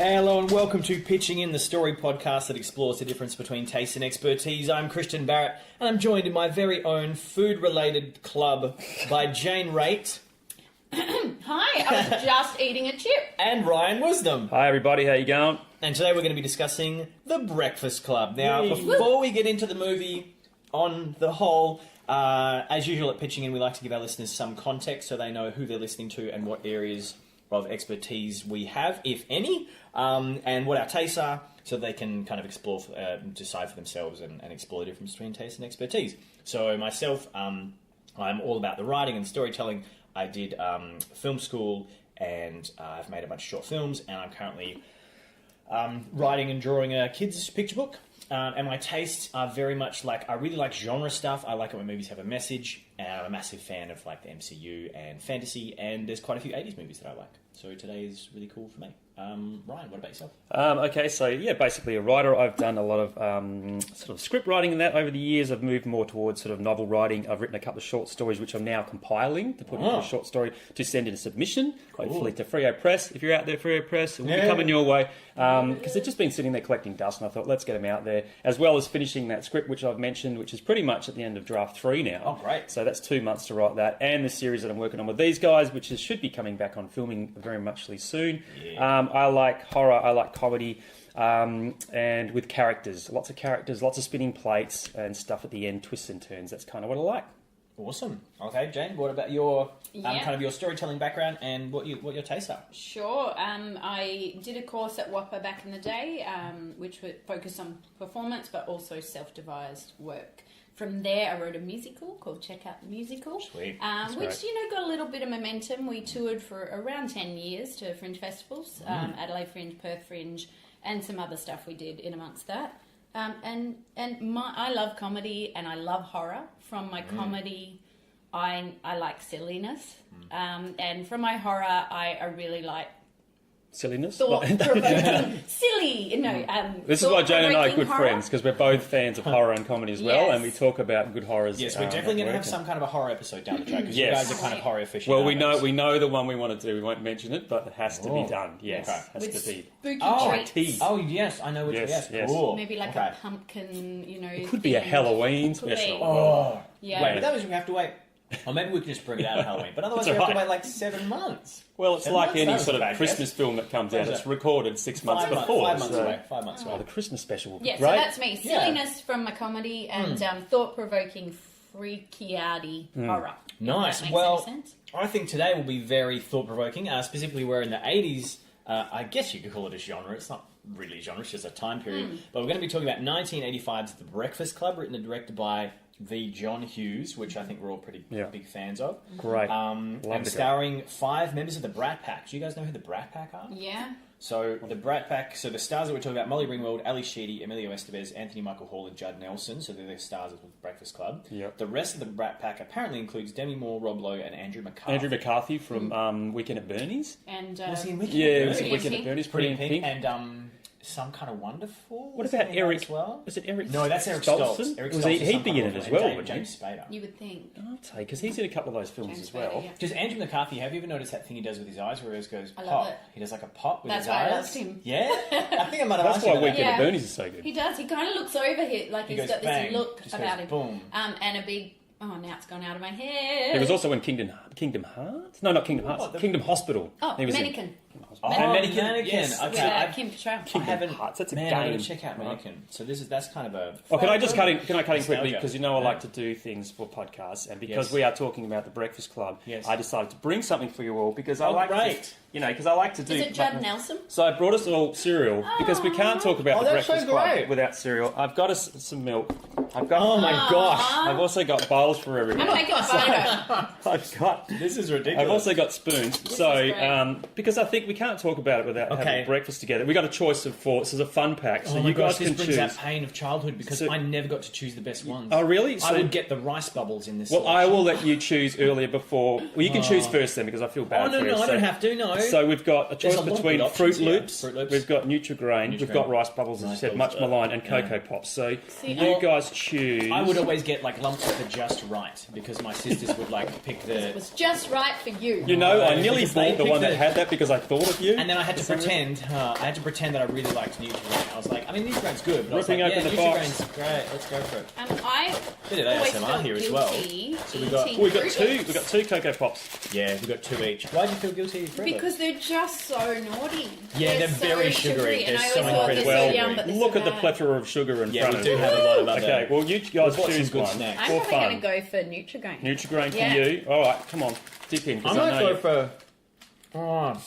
Hello and welcome to Pitching In, the story podcast that explores the difference between taste and expertise. I'm Christian Barrett and I'm joined in my very own food-related club by Jane Raitt. Hi, I was just eating a chip. And Ryan Wisdom. Hi everybody, how you going? And today we're going to be discussing The Breakfast Club. Now, before we get into the movie on the whole, as usual at Pitching In, we like to give our listeners some context so they know who they're listening to and what areas of expertise we have, if any, and what our tastes are, so they can kind of explore, decide for themselves and explore the difference between taste and expertise. So myself, I'm all about the writing and storytelling. I did film school and I've made a bunch of short films, and I'm currently writing and drawing a kids' picture book. And my tastes are very much like, I really like genre stuff. I like it when movies have a message, and I'm a massive fan of like the MCU and fantasy, and there's quite a few 80s movies that I like. So today is really cool for me. Ryan, what about yourself? Okay, so yeah, basically a writer. I've done a lot of sort of script writing and that over the years. I've moved more towards sort of novel writing. I've written a couple of short stories, which I'm now compiling to put into a short story to send in a submission, hopefully to Freo Press. If you're out there, Freo Press, it will be coming your way. Because they've just been sitting there collecting dust, and I thought, let's get them out there. As well as finishing that script, which I've mentioned, which is pretty much at the end of draft 3 now. Oh, great. So that's 2 months to write that. And the series that I'm working on with these guys, which should be coming back on filming very muchly soon. Yeah. I like horror, I like comedy, and with characters. Lots of characters, lots of spinning plates and stuff at the end, twists and turns. That's kind of what I like. Awesome. Okay, Jane, what about your kind of your storytelling background and what your tastes are? Sure. I did a course at WAPA back in the day, which would focus on performance, but also self-devised work. From there, I wrote a musical called Check Out the Musical, Sweet. Which got a little bit of momentum. We toured for around 10 years to fringe festivals, Adelaide Fringe, Perth Fringe, and some other stuff we did in amongst that. I love comedy and I love horror. From my comedy, I like silliness, and from my horror, I really like silliness. Thought-provoking, silly. This is why Jane and I are good friends, because we're both fans of horror and comedy as well, Yes. and we talk about good horrors. Yes, we're definitely going to have some kind of a horror episode down the track, because you guys are kind of horror aficionados. Well, we know the one we want to do. We won't mention it, but it has to be done. Yes, Okay. has With to be. spooky treats. Oh, yes, I know which one. Yes, yes. Cool. Maybe like a pumpkin, It could be a themed Halloween Could be. special. Oh. Yeah. Wait, but that means we have to wait. Or maybe we can just bring it out at Halloween. But otherwise we have to wait like 7 months. Well, it's 7 like months? any That was sort a of bad Christmas guess. film that comes out. What is It's it? recorded 6 months before. 5 months away. 5 months away. The Christmas special will be Yeah, great. so that's me. Silliness from my comedy and thought-provoking, freaky-outy horror. Nice. If that makes Well, any sense. I think today will be very thought-provoking. Specifically, we're in the 80s. I guess you could call it a genre. It's not really a genre. It's just a time period. But we're going to be talking about 1985's The Breakfast Club, written and directed by the John Hughes, which I think we're all pretty big fans of. Great. And starring 5 members of the Brat Pack. Do you guys know who the Brat Pack are? Yeah. So the Brat Pack, so the stars that we're talking about, Molly Ringwald, Ali Sheedy, Emilio Estevez, Anthony Michael Hall, and Judd Nelson. So they're the stars of the Breakfast Club. Yep. The rest of the Brat Pack apparently includes Demi Moore, Rob Lowe, and Andrew McCarthy. Andrew McCarthy from Weekend at Bernie's. And Was he in Wicked? Yeah, he was Bernie? in Weekend at Bernie's. Pretty in Pink. And Some Kind of Wonderful. What about Eric? As well? Was it Eric? No, that's Eric Stoltz. Eric Was Stoltz is he'd Some be Kind in of it as Wonderful. well, And wouldn't he? James Spader. You would think. I'll take, because he's in a couple of those films James as well. Spader, yeah. Because Andrew McCarthy, have you ever noticed that thing he does with his eyes where he always goes I pop? love it. He does like a pop with That's his why eyes. I loved him. Yeah? I think I might have That's asked why you about Weekend that. at Bernie's is so good. He does. He kind of looks over here, like He he's goes got bang, this look just about goes him. boom. And a big... Oh, now it's gone out of my head. He was also in Kingdom Hearts? No, not Kingdom Hearts. Kingdom Hospital. Oh, He was in Mannequin. Oh, Mannequin. Mannequin. Yes. Okay, With Kim Cattrall. I haven't. Hearts, that's a man, game. I'm going to check out Mannequin. So that's kind of a... Oh, can I cut in quickly? Nostalgia. Because you know I like to do things for podcasts, and because Yes. we are talking about the Breakfast Club, Yes. I decided to bring something for you all because I Oh, like great. to, because I like to do... Is it Judd Nelson? So I brought us all cereal because we can't talk about Oh, the that's so Breakfast Club great. without cereal. I've got us some milk. I've got... Oh my gosh. I've also got bowls for everyone. I'm taking a photo. I've got... This is ridiculous. I've also got spoons. is So, great. because I think we can't talk about it without having breakfast together. We got a choice of 4. This is a fun pack, so Oh my you gosh, guys this can brings choose. out pain of childhood because So- I never got to choose the best ones. Oh, really? I would get the rice bubbles in this Well, I selection. will let you choose earlier before... Well, you can choose first then, because I feel bad Oh, no, for you. no, I So- don't have to, no. So we've got a choice There's a lot of between good Fruit options, yeah. Loops, Fruit Loops. we've got Nutri-Grain, we've got Rice Bubbles, as you Rice said, much Bubbles, maligned, and yeah. Cocoa Pops. So See, you guys I choose... I would always get like lumps for just right because my sisters would like pick the. It was just right for you. You know, I nearly Because they bought the picked one that the- had that because I thought of you. And then I had to pretend. I had to pretend that I really liked Nutrigrain. I was like, I mean, Nutrigrain's good, but Ripping I was open like, the yeah, box. Nutrigrain's great. Let's go for it. I Bit of always ASMR felt here as well. guilty So we got- eating We've got Fruit two. Loops We've got two Cocoa Pops. Yeah, we got 2 each. Why do you feel guilty? For it? because they're just so naughty. Yeah, they're very sugary. and They're I so always thought they're incredibly so yum, but they're Look so at the bad. plethora of sugar in Yeah, front we of do you. have a lot of other. Okay, well, you guys We've got some choose good one. snacks. I'm For probably fun. going to go for Nutrigrain. Nutrigrain for Yeah. you. All right, come on. Dip in. 'cause I might know go you- for. Oh,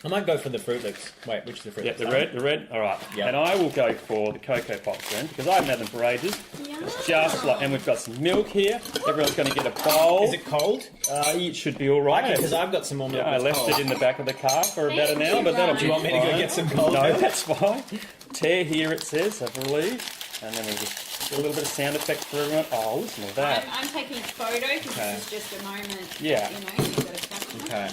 I might go for the Fruit Loops. Wait, which is the Fruit Yeah, Loops? the red. All right. Yeah. And I will go for the Cocoa Pops then, because I haven't had them for ages. Yum. It's just like, and we've got some milk here. Everyone's going to get a bowl. Is it cold? It should be all right. Because I've got some more milk. Yeah, I that's left cold. it in the back of the car for about Thank an hour, you, but that'll Ryan. be Do you want me to go fine. get some cold No, milk? that's fine. Tear here, it says, I believe. And then we just do a little bit of sound effect for everyone. Oh, listen to that. I'm taking a photo because Okay. this is just a moment. Yeah. You know, you've got to crack on. Okay.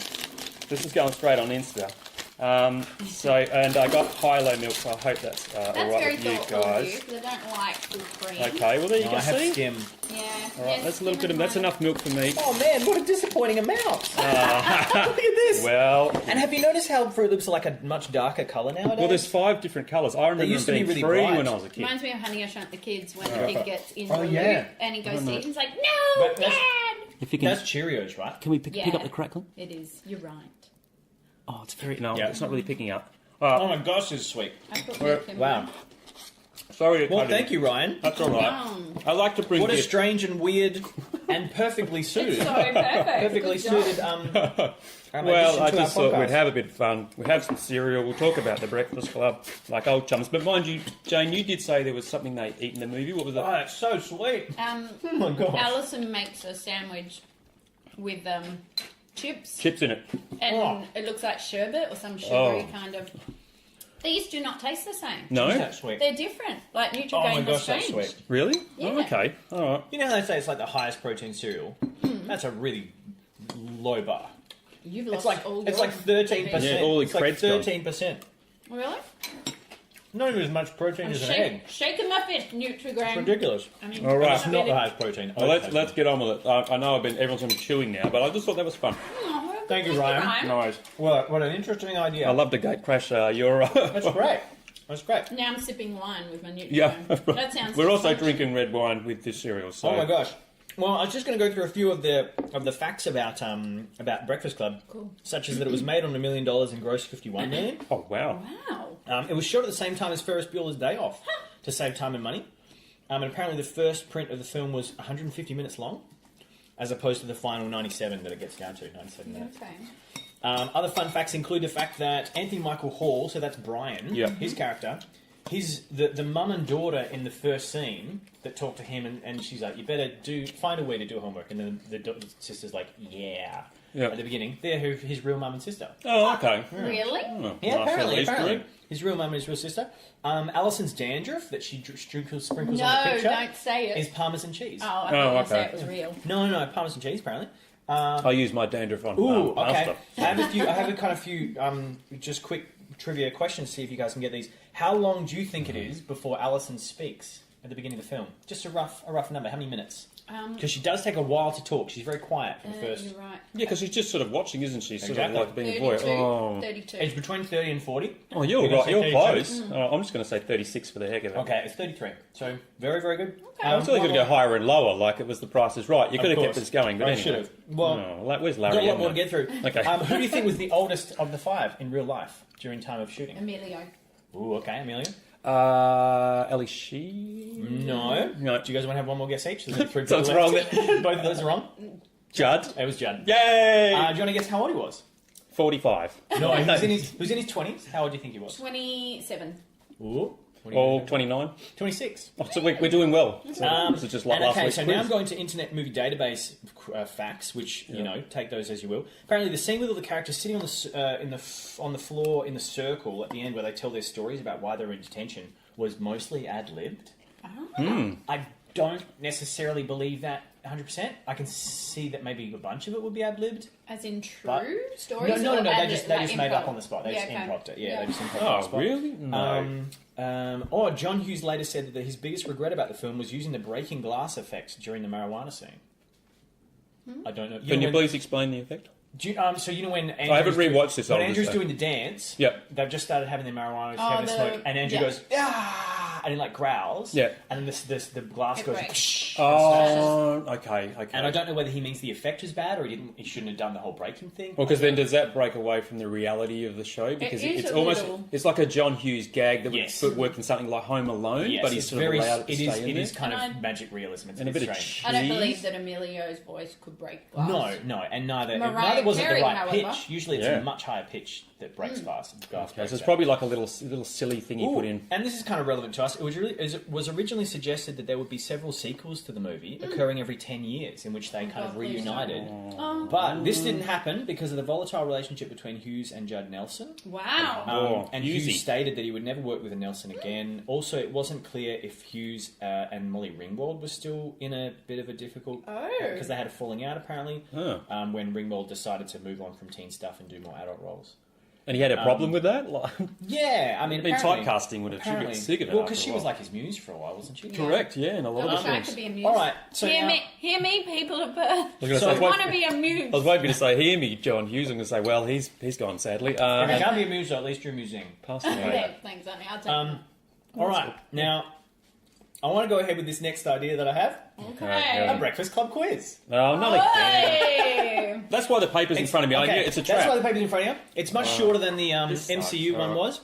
This is going straight on Insta. And I got high-low milk, so I hope that's all That's right very with you thoughtful of you guys. because I don't like full cream. Okay, well there you No, go. I have See? skim. Yeah. All right, that's a little bit of that's enough milk for me. Oh man, what a disappointing amount! Look at this. Well, And have you noticed how Fruit Loops are like a much darker colour nowadays? well, there's 5 different colours. I remember used to them be being really 3 bright. when I was a kid. Reminds me of Honey, I Shrunk the Kids when the kid gets in Oh, the yeah. loop and he goes to eat and he's like, But no, that's- Dad! If you can, That's Cheerios, right? can we pick Yeah. up the crackling? It is. You're right. Oh, it's very no, Yeah. it's not really picking up. Oh my gosh, this is sweet. I put milk in Wow. mine. Sorry. Well, thank you, Ryan. That's all right. Yum. I like to bring What a gifts. strange and weird and perfectly suited, So perfect. perfectly Good job. suited. Well, addition I to just our thought we'd podcast. have a bit of fun. We'd have some cereal. We'll talk about the Breakfast Club like old chums. But mind you, Jane, you did say there was something they eat in the movie. What was Oh, it? that's so sweet. Oh my gosh. Alison makes a sandwich with chips, Chips in it. and Oh. it looks like sherbet or some sugary Oh. kind of. These do not taste the same. No? Isn't that sweet? They're different. Like Oh my Nutrigrain has gosh, that's changed. sweet. Really? Yeah. Oh, okay. All right. You know how they say it's like the highest protein cereal? That's a really low bar. You've It's lost like all it's your like 13%. Yeah, all the it's like cred's gone. 13%. Really? Not even as much protein as an egg. Shake a muffin, Nutrigrain. It's ridiculous. I mean, All right. It's not the highest protein. Well, let's get on with it. I know everyone's going to be chewing now, but I just thought that was fun. Thank you, Ryan. Nice. What an interesting idea. I love the gate crash. You're That's great. That's great. Now I'm sipping wine with my Nutrigrain. Yeah. That sounds. We're also fun. drinking red wine with this cereal. So. Oh my gosh. Well, I was just going to go through a few of the facts about Breakfast Club, Cool. such as that it was made on $1 million and grossed $51 million. Oh wow. Wow. It was shot at the same time as Ferris Bueller's Day Off to save time and money. And apparently, the first print of the film was 150 minutes long, as opposed to the final 97 that it gets down to 97 minutes. Okay. Other fun facts include the fact that Anthony Michael Hall, so that's Brian, Yeah. his character, the mum and daughter in the first scene that talk to him, and she's like, "You better find a way to do homework," and then the sister's like, "Yeah." Yeah. At the beginning, they're his real mum and sister. Oh okay. Really? Oh, Yeah, nice little Easter apparently. egg. His real mum and his real sister. Alison's dandruff that she sprinkles on the No, picture don't say it. is Parmesan cheese. Oh, I thought Oh, you said okay. it was real. No, Parmesan cheese apparently. I use my dandruff on Ooh, okay. pasta. I have a kind of few just quick trivia questions. See if you guys can get these. How long do you think it is before Alison speaks at the beginning of the film? Just a rough number. How many minutes? Because she does take a while to talk. She's very quiet for the first. You're right. Yeah, because she's just sort of watching, isn't she? Sort Exactly. of like being a voice. 32. Oh. 32. It's between 30 and 40. Oh, you're You're gonna right. say You're 32? close. I'm just going to say 36 for the heck of it. Okay, it's 33. So very, very good. I'm still going to go higher and lower, like it was The Price is Right. You could have kept this going, but I anyway. should have. Well, Oh, where's Larry? got a lot more to Emmer? get through. Okay. Who do you think was the oldest of the 5 in real life during time of shooting? Emilio. Ooh, okay, Amelia. Ellie Sheen? No. No. Do you guys want to have one more guess each? There's only 3 So it's people wrong left. Both of those are wrong. Judd? It was Judd. Yay! Do you want to guess how old he was? 45. No, he was in his 20s. How old do you think he was? 27. Ooh. Or 29. 26. Oh, so we're doing well. So this is just like last okay, week's so quiz. now I'm going to Internet Movie Database facts, which you know, take those as you will. Apparently, the scene with all the characters sitting on the floor in the circle at the end, where they tell their stories about why they're in detention, was mostly ad libbed. Oh. I don't necessarily believe that 100%. I can see that maybe a bunch of it would be ad-libbed. As in true But- stories? No. or They just like made up improv? on the spot. They just okay. improvised it. Yeah, they just improvised Oh, on the spot. really? No. John Hughes later said that his biggest regret about the film was using the breaking glass effects during the marijuana scene. I don't know. Can you please explain the effect? So you know when Andrew's I haven't rewatched this. when I'll Andrew's just say. doing the dance, Yep. they've just started having their marijuana, Oh, having a the- smoke, and Andrew yeah. goes, ah, and he like growls, Yeah. and then the glass It goes, breaks. psh, Oh, okay. and I don't know whether he means the effect was bad or he shouldn't have done the whole breaking thing. Well, because then does that break away from the reality of the show? Because is it's a almost little. it's like a John Hughes gag that Yes. would work in something like Home Alone, Yes, but he's it's sort of allowed to it stay is, in it there. is kind And of magic realism. It's And a a bit bit of strange. I don't Cheese? believe that Emilio's voice could break glass. No, and neither Mariah was it the Carey, right however. pitch. Usually, it's Yeah. a much higher pitch that breaks glass. Glass Okay, breaks so it's out. probably like a little silly thing you Ooh, put in. and this is kind of relevant to us. It was originally suggested that there would be several sequels to the movie occurring every 10 years in which they kind of God, please reunited. Oh. But this didn't happen because of the volatile relationship between Hughes and Judd Nelson. Wow. And Hughesy. Hughes stated that he would never work with a Nelson again. Also, it wasn't clear if Hughes and Molly Ringwald were still in a bit of a difficult... Oh. Because they had a falling out, apparently, Oh. when Ringwald decided to move on from teen stuff and do more adult roles. And he had a problem with that? Like, Yeah, I mean, apparently... typecasting would have triggered apparently- sick of it. Well, after because a she was while. like his muse for a while, wasn't she? Correct, yeah, in a lot I of wish the I films. could be a muse. All right, so hear now- me, people of Perth. I was gonna So- say, I want to be a muse. I was waiting for you to say, hear me, John Hughes. I'm going to say, well, he's gone, sadly. If you can't be a muse, at least you're amusing. Passed away. Thanks, Annie. I'll take that. All right, now I want to go ahead with this next idea that I have: Okay. a Breakfast Club quiz. No, not again. Hey! That's why the paper's in front of me. I knew it's a That's why trap. the paper's in front of you. It's much shorter than the this MCU sucks. one Alright. was.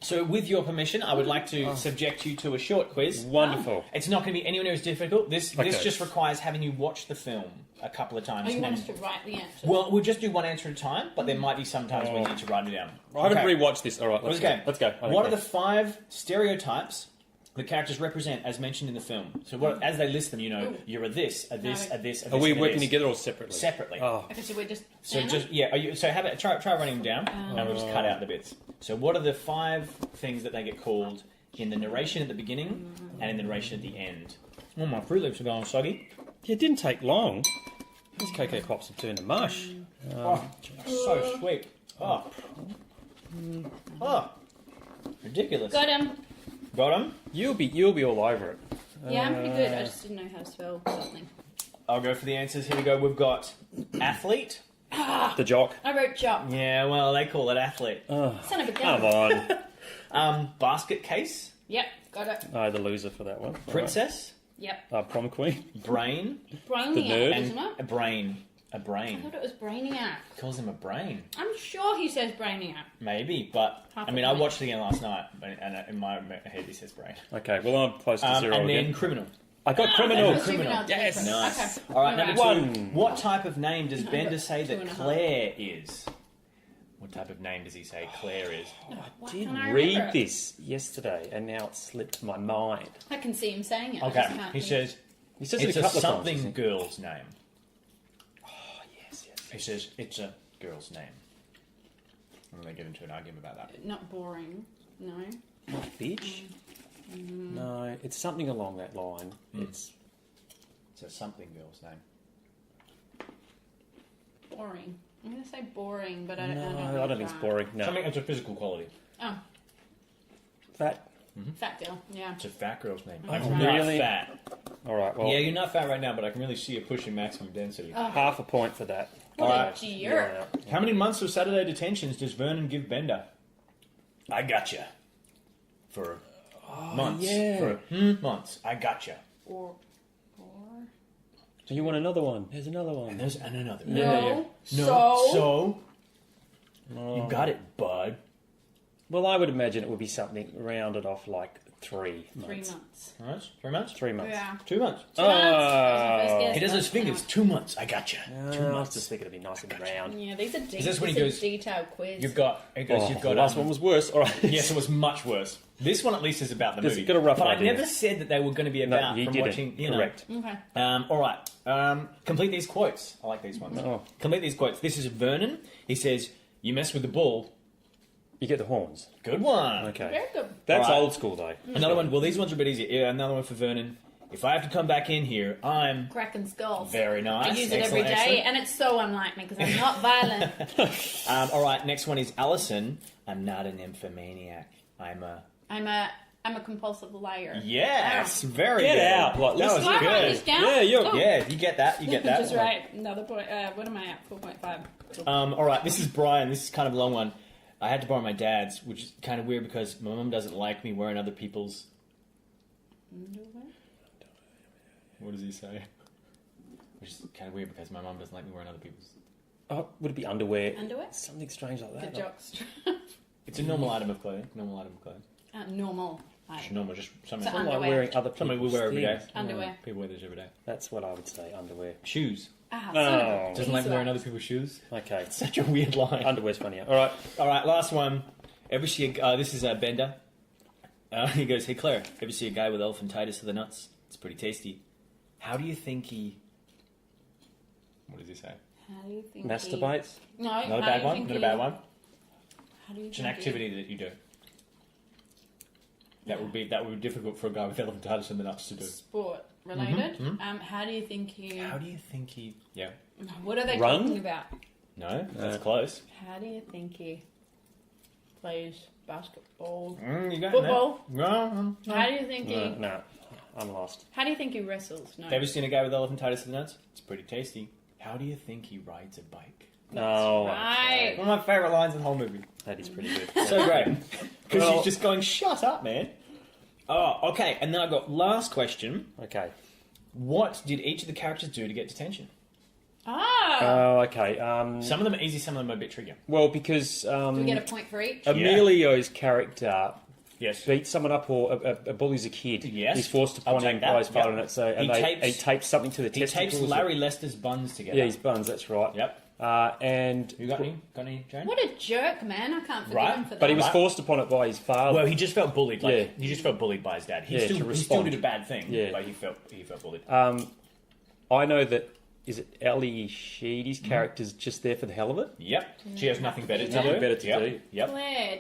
So, with your permission, I would like to subject you to a short quiz. Wonderful. It's not going to be anywhere near as difficult. This Okay. just requires having you watch the film a couple of times. Oh, you and want then- us to write the answer? Well, we'll just do one answer at a time, but there might be some times when you need to write it down. I haven't Okay. rewatched this. All right, let's go. Let's go. What are the 5 stereotypes the characters represent as mentioned in the film? So as they list them, you know, you're a this, a this, a this, a this. Are we and a working this. together or separately? Separately. Oh, Okay, so we're just... So Anna? just have it. Try running them down, and we'll just cut out the bits. So what are the 5 things that they get called in the narration at the beginning and in the narration at the end? Oh, my Fruit Loops are going soggy. yeah, it didn't take long. These cocoa pops have turned to mush. Oh, so sweet. Oh, ridiculous. Got him. Got 'em? You'll be all over it. Yeah, I'm pretty good. I just didn't know how to spell something. I'll go for the answers. Here we go. We've got athlete. The jock. I wrote job. Yeah, well, they call it athlete. Son of a Come gun. on. Basket case. Yep, got it. The loser for that one. All Princess. Yep. right. Prom queen. Brain. Brainiac, nerd. isn't it? A brain. A I brain. thought it was Brainiac. Calls him a brain. I'm sure he says Brainiac. Maybe, but Half I a mean, I point. watched it again last night, and in my head he says brain. Okay, well I'm close to zero And then again. criminal. I got criminal. and criminal. Yes. Nice. Okay. All right, number 2. One. What type of name does I Bender got say that 2.5. Claire is? What type of name does he say Claire is? Why Did can't I read remember it? this yesterday, and now it slipped my mind. I can see him saying it. I Okay, just can't he think. says He says it's it a a couple of times. something doesn't he? girl's name. Yes. He says it's a girl's name. And they get into an argument about that. Not boring. No. Not bitch. No, it's something along that line. It's It's a something girl's name. Boring. I'm going to say boring, but I don't no, know. I don't think it's boring. No, Something that's a physical quality. Oh, fat. fat girl. Yeah. It's a fat girl's name. That's I'm right. not Really? fat. All right. Well, Yeah, you're not fat right now, but I can really see you pushing maximum density. Oh, half a point for that. what Alright. a jerk. Yeah. How many months of Saturday detentions does Vernon give Bender? I gotcha. For months. yeah. For months. I gotcha. Or. Do you want another one? There's another one. And there's another. No. No. So. You got it, bud. Well, I would imagine it would be something rounded off like 3 months. 3 months. All right, 3 months? 3 months. Yeah. 2 months. 2 months. That was my first guess, He does but his fingers. 2 months. I gotcha. 2 I was months. just thinking it'd be nice and round. Yeah, these are deep. this when he this goes- is a detailed quiz. You've got. He goes. Oh, You've got. the last one was worse. All right. Yes, it was much worse. This one at least is about the Just movie. got a rough but idea. I never said that they were going to be No, about you from didn't. watching. You know. Correct. Okay. All right. Complete these quotes. I like these ones. Oh. Complete these quotes. This is Vernon. He says, "You mess with the bull." You get the horns. Good one. Okay. Very good. That's All right. old school though. Another one. Well, these ones are a bit easier. Yeah, another one for Vernon. if I have to come back in here, I'm Cracking skulls. very nice. I use it every Excellent, day, excellent. and it's so unlike me because I'm not violent. All right, next one is Alison. I'm not an nymphomaniac. I'm a compulsive liar. Yes, very Get good. out. Like, that listen. was Do I write this good. down? Yeah, you're- Oh. Yeah, you get that. You get that. Just right. Another point. What am I at? 4.5. All right, this is Brian. This is kind of a long one. I had to borrow my dad's, which is kind of weird because my mum doesn't like me wearing other people's. What does he say? Which is kind of weird because my mum doesn't like me wearing other people's. Oh, would it be underwear? Underwear? Something strange like The that. jockstrap. It's a normal item of clothing. Normal item of clothing. Normal. Just normal, just something. So Something like underwear. wearing other Something we people's wear every day. things. Underwear. People wear this every day. That's what I would say, underwear. Shoes. No. Doesn't like wearing other people's shoes. Okay. Such a weird line. Underwear's funnier. All right. All right, last one. Ever see this is Bender. He goes, "Hey Claire, ever see a guy with elephantitis of the nuts? It's pretty tasty. How do you think he?" What does he say? How do you think Masturbates? No, Not a how do bad you one. think Not a bad one. How do you It's an think activity that you do. That would be difficult for a guy with elephantitis in the nuts to do. Sport related. How do you think you? How do you think he? Yeah. What are they Run? talking about? No, that's close. How do you think he plays basketball? You got Football. No. How do you think he? No, I'm lost. How do you think he wrestles? No. Ever seen a guy with elephantitis of the nuts? It's pretty tasty. How do you think he rides a bike? No. Right. One of my favourite lines in the whole movie. That is pretty good. So great. Because Well- he's just going, shut up, man. Oh, okay. And then I've got last question. Okay. What did each of the characters do to get detention? Ah. Oh, okay. Some of them are easy, some of them are a bit trickier. Well, because do we get a point for each? Emilio's character Yes. beats someone up or bullies a kid. Yes. He's forced I'll upon him take that. by his father, Yep. and so and He he tapes something to the He testicles. tapes Larry Lester's buns together. Yeah, his buns. That's right. Yep. And You got any? Got any, Jane? What a jerk, man! I can't forgive Right. him for that. but he was Right. forced upon it by his father. Well, he just felt bullied. Like, Yeah. He just felt bullied by his dad. He Yeah, still to he still respond. did a bad thing, Yeah. but he felt bullied. I know that. Is it Ali Sheedy's character's just there for the hell of it? Yep. She has nothing better to Nothing do. better to Yep. do. Yep. Claire.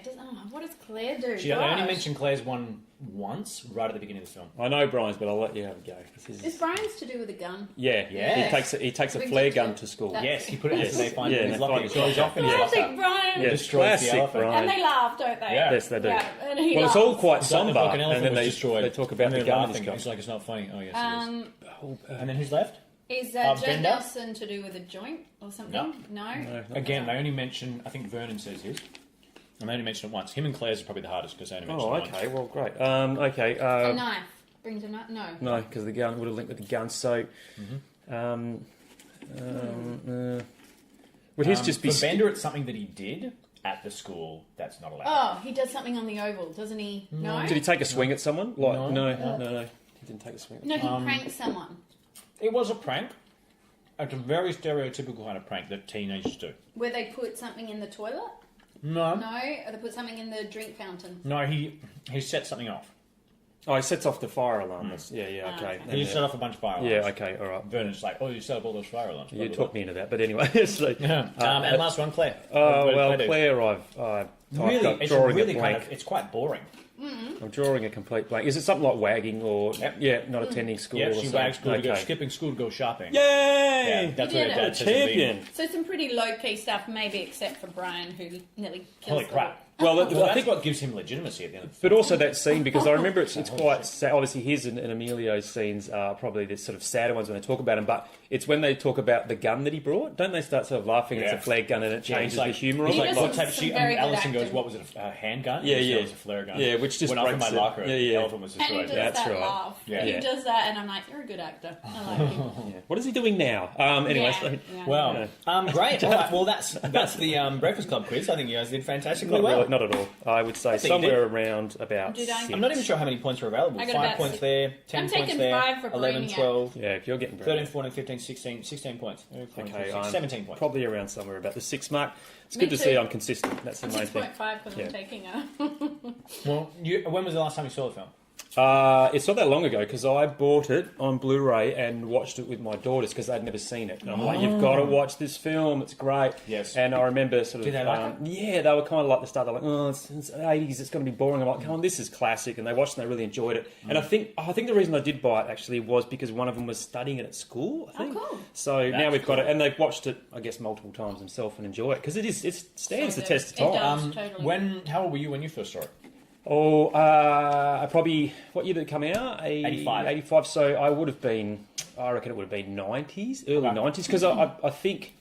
What does Claire do? She only Gosh. mentioned Claire's one once, right at the beginning of the film. I know Brian's, but I'll let you have a go. Is Brian's to do with a gun? Yeah, Yes. he takes a Brings flare it to- gun to school. That's- Yes, he put it Yes. in so they find Yeah, him in his they locker. find So him. he's off in his Classic locker. Brian. Yeah, Destroys the classic elephant. Brian. And they laugh, don't they? Yeah. Yes, they do. Yeah, and he Well, it's laughs. all quite It's like the somber, fucking and elephant then was they destroyed. talk about And the they're gun laughing. discussion. It's like it's not funny. Oh yes, it Um, is. And then who's left? is Bender? Jane Nelson to do with a joint or something? No. No. Again, they only mention. I think Vernon says his. And they only mention it once. Him and Claire's are probably the hardest because they only mention Oh, it once. okay. Well, great. Okay. A knife. Brings a knife? No. No, because the gun would have linked with the gun. So, would his just be? For Bender, it's something that he did at the school. That's not allowed. Oh, he does something on the oval, doesn't he? No. Did he take a swing at someone? Like, No. no. He didn't take a swing. No, he pranks someone. It was a prank. It's a very stereotypical kind of prank that teenagers do. Where they put something in the toilet? No. No. Or they put something in the drink fountain? No, he set something off. Oh, he sets off the fire alarm. Yeah, okay. okay. He set off a bunch of fire alarms. Yeah, okay, all right. Vernon's like, oh, you set up all those fire alarms. You talked me into that, but anyway. So, And last one, Claire. oh What did well, do? Claire, I've Really, got it's drawing really a blank. kind of, it's quite boring. I'm drawing a complete blank. Is it something like wagging or Yep. not attending school? Yeah, or she something? wags school to go, Okay. skipping school to go shopping. Yay! Yeah, that's what Yeah. her dad says to me. Champion. So some pretty low-key stuff, maybe except for Brian, who nearly kills Holy crap. Well, Well, I that's think, what gives him legitimacy at the end of the but film. also that scene because I remember it's Holy quite shit. sad. Obviously, his and Emilio's scenes are probably the sort of sadder ones when they talk about him. But it's when they talk about the gun that he brought. Don't they start sort of laughing? It's Yeah. a flare gun and it Yeah, changes he's like, the humour he's of like, it. does what type of some shit? very good Alison goes, acting. what was it, a handgun? Yeah, And yeah. It was a flare gun. Yeah, which just went off in my breaks it. locker. Yeah, yeah. The elephant was And he destroyed. does That's that right. laugh. Yeah. He Yeah. does that, and I'm like, you're a good actor. I like him. Yeah. What is he doing now? Anyway, Yeah, so- yeah. Well, great. All right. Well, that's the Breakfast Club quiz. I think you guys did fantastically not well. really, not at all. I would say think you somewhere around about Did I? 6. I'm not even sure how many points are available. I got 5 about points six. there, 10 I'm points taking there, 5 for 11, Brainiac. 12, Yeah, if you're getting 13, 14, 15, 16 points. 17 points. Probably around somewhere about the 6 mark. It's Me good to too. see I'm consistent. That's the I'm main thing. 6.5 because Yeah. I'm taking a... Well, when was the last time you saw the film? It's not that long ago because I bought it on Blu-ray and watched it with my daughters because they'd never seen it. And I'm like, you've got to watch this film. It's great. Yes. And I remember sort of... Did they like it? Yeah, they were kind of like the start. They're like, oh, it's 80s. It's going to be boring. I'm like, come on, this is classic. And they watched and they really enjoyed it. And I think the reason I did buy it actually was because one of them was studying it at school, I think. Oh, cool. So now we've got it. And they've watched it, I guess, multiple times themselves and enjoy it because it stands the test of It time. does, totally. How old were you when you first saw it? Oh, probably, what year did it come out? 85. 85, so I reckon it would have been 90s, early 90s, because I think,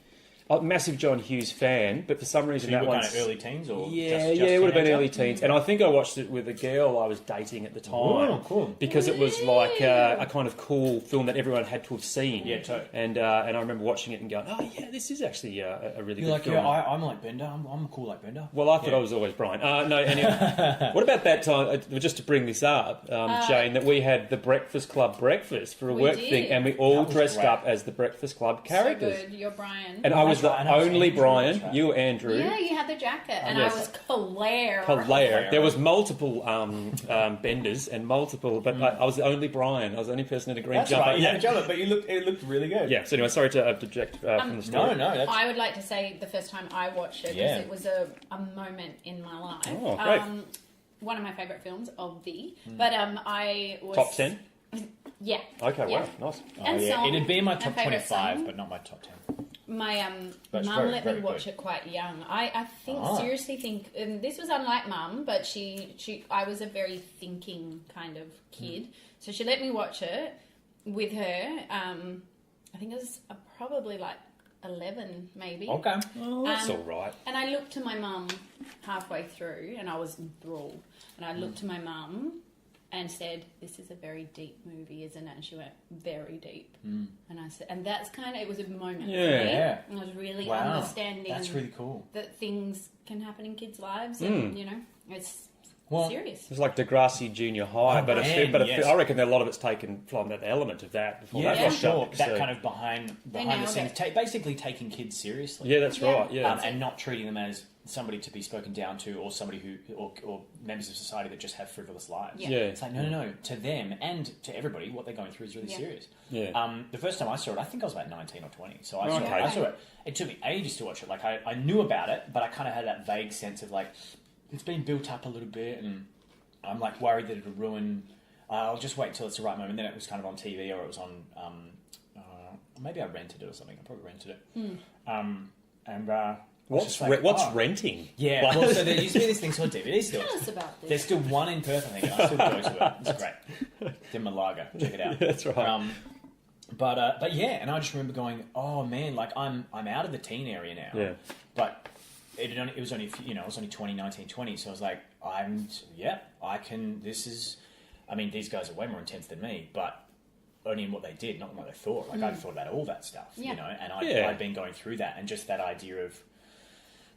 I'm a massive John Hughes fan, but for some reason So you that were one's... kind of early teens? Or Yeah, just it would have been teenager? early teens. And I think I watched it with a girl I was dating at the time. Oh, cool. Because it was like a kind of cool film that everyone had to have seen. Yeah, totally. And I remember watching it and going, oh yeah, this is actually a really good film. I'm like Bender. I'm cool like Bender. Well, I thought I was always Brian. No, anyway. What about that time, just to bring this up, Jane, that we had the Breakfast Club breakfast for a We work did. thing, and we all was dressed great. up as the Breakfast Club characters. So good. You're Brian. And I was the right, and I was only Andrew, Brian, that's right. you were Andrew. Yeah, you had the jacket, and Yes. I was Claire. Claire. There was multiple benders and multiple, but I was the only Brian. I was the only person in a green That's jumper. right. You Yeah. had a jumper, but it looked really good. Yeah. So anyway, sorry to object from the story. No, that's... I would like to say the first time I watched it, because Yeah. it was a moment in my life. Oh, great. One of my favourite films of but I was... Top 10? Yeah. Okay, Yeah. wow, nice. And song, It'd be in my and top favourite 25, song. but not my top 10. My That's mum very, let very me watch good. it quite young. I seriously think, and this was unlike mum, but I was a very thinking kind of kid, so she let me watch it with her. I think it was probably like 11, maybe. Okay. Oh, that's all right. And I looked to my mum halfway through, and I was enthralled. And I looked to my mum and said, "This is a very deep movie, isn't it?" And she went, "Very deep." And I said, and that's kind of, it was a moment for me. Yeah. And I was really Wow. understanding That's really cool. that things can happen in kids' lives, and it's Well, serious. It's like Degrassi Junior High, Oh, but man, yes. I reckon that a lot of it's taken from that element of that. Before Yeah, that for washed sure. up, That so- kind of behind the nailed scenes, it. basically taking kids seriously. Yeah, that's Yeah. right. Yeah. And not treating them as somebody to be spoken down to, or somebody or members of society that just have frivolous lives. Yeah. Yeah. It's like, no. To them and to everybody, what they're going through is really Yeah. serious. Yeah. The first time I saw it, I think I was about 19 or 20. So I Okay. saw it. It took me ages to watch it. Like, I knew about it, but I kind of had that vague sense of, like, it's been built up a little bit, and I'm, like, worried that it'll ruin... I'll just wait till it's the right moment. Then it was kind of on TV, or it was on... maybe I rented it or something. I probably rented it. What's Like, renting? Yeah, Like- well, so there used to be this thing called DVD stores. Tell us about this. There's still one in Perth, I think, and I still go to it. It's great. It's in Malaga. Check it out. That's right. But yeah, and I just remember going, oh man, like I'm out of the teen area now. Yeah. But it was only, it was only 2019, 20. So I was like, I can. I mean, these guys are way more intense than me, but only in what they did, not in what they thought. Like I'd thought about all that stuff, Yeah. and Yeah. I'd been going through that, and just that idea of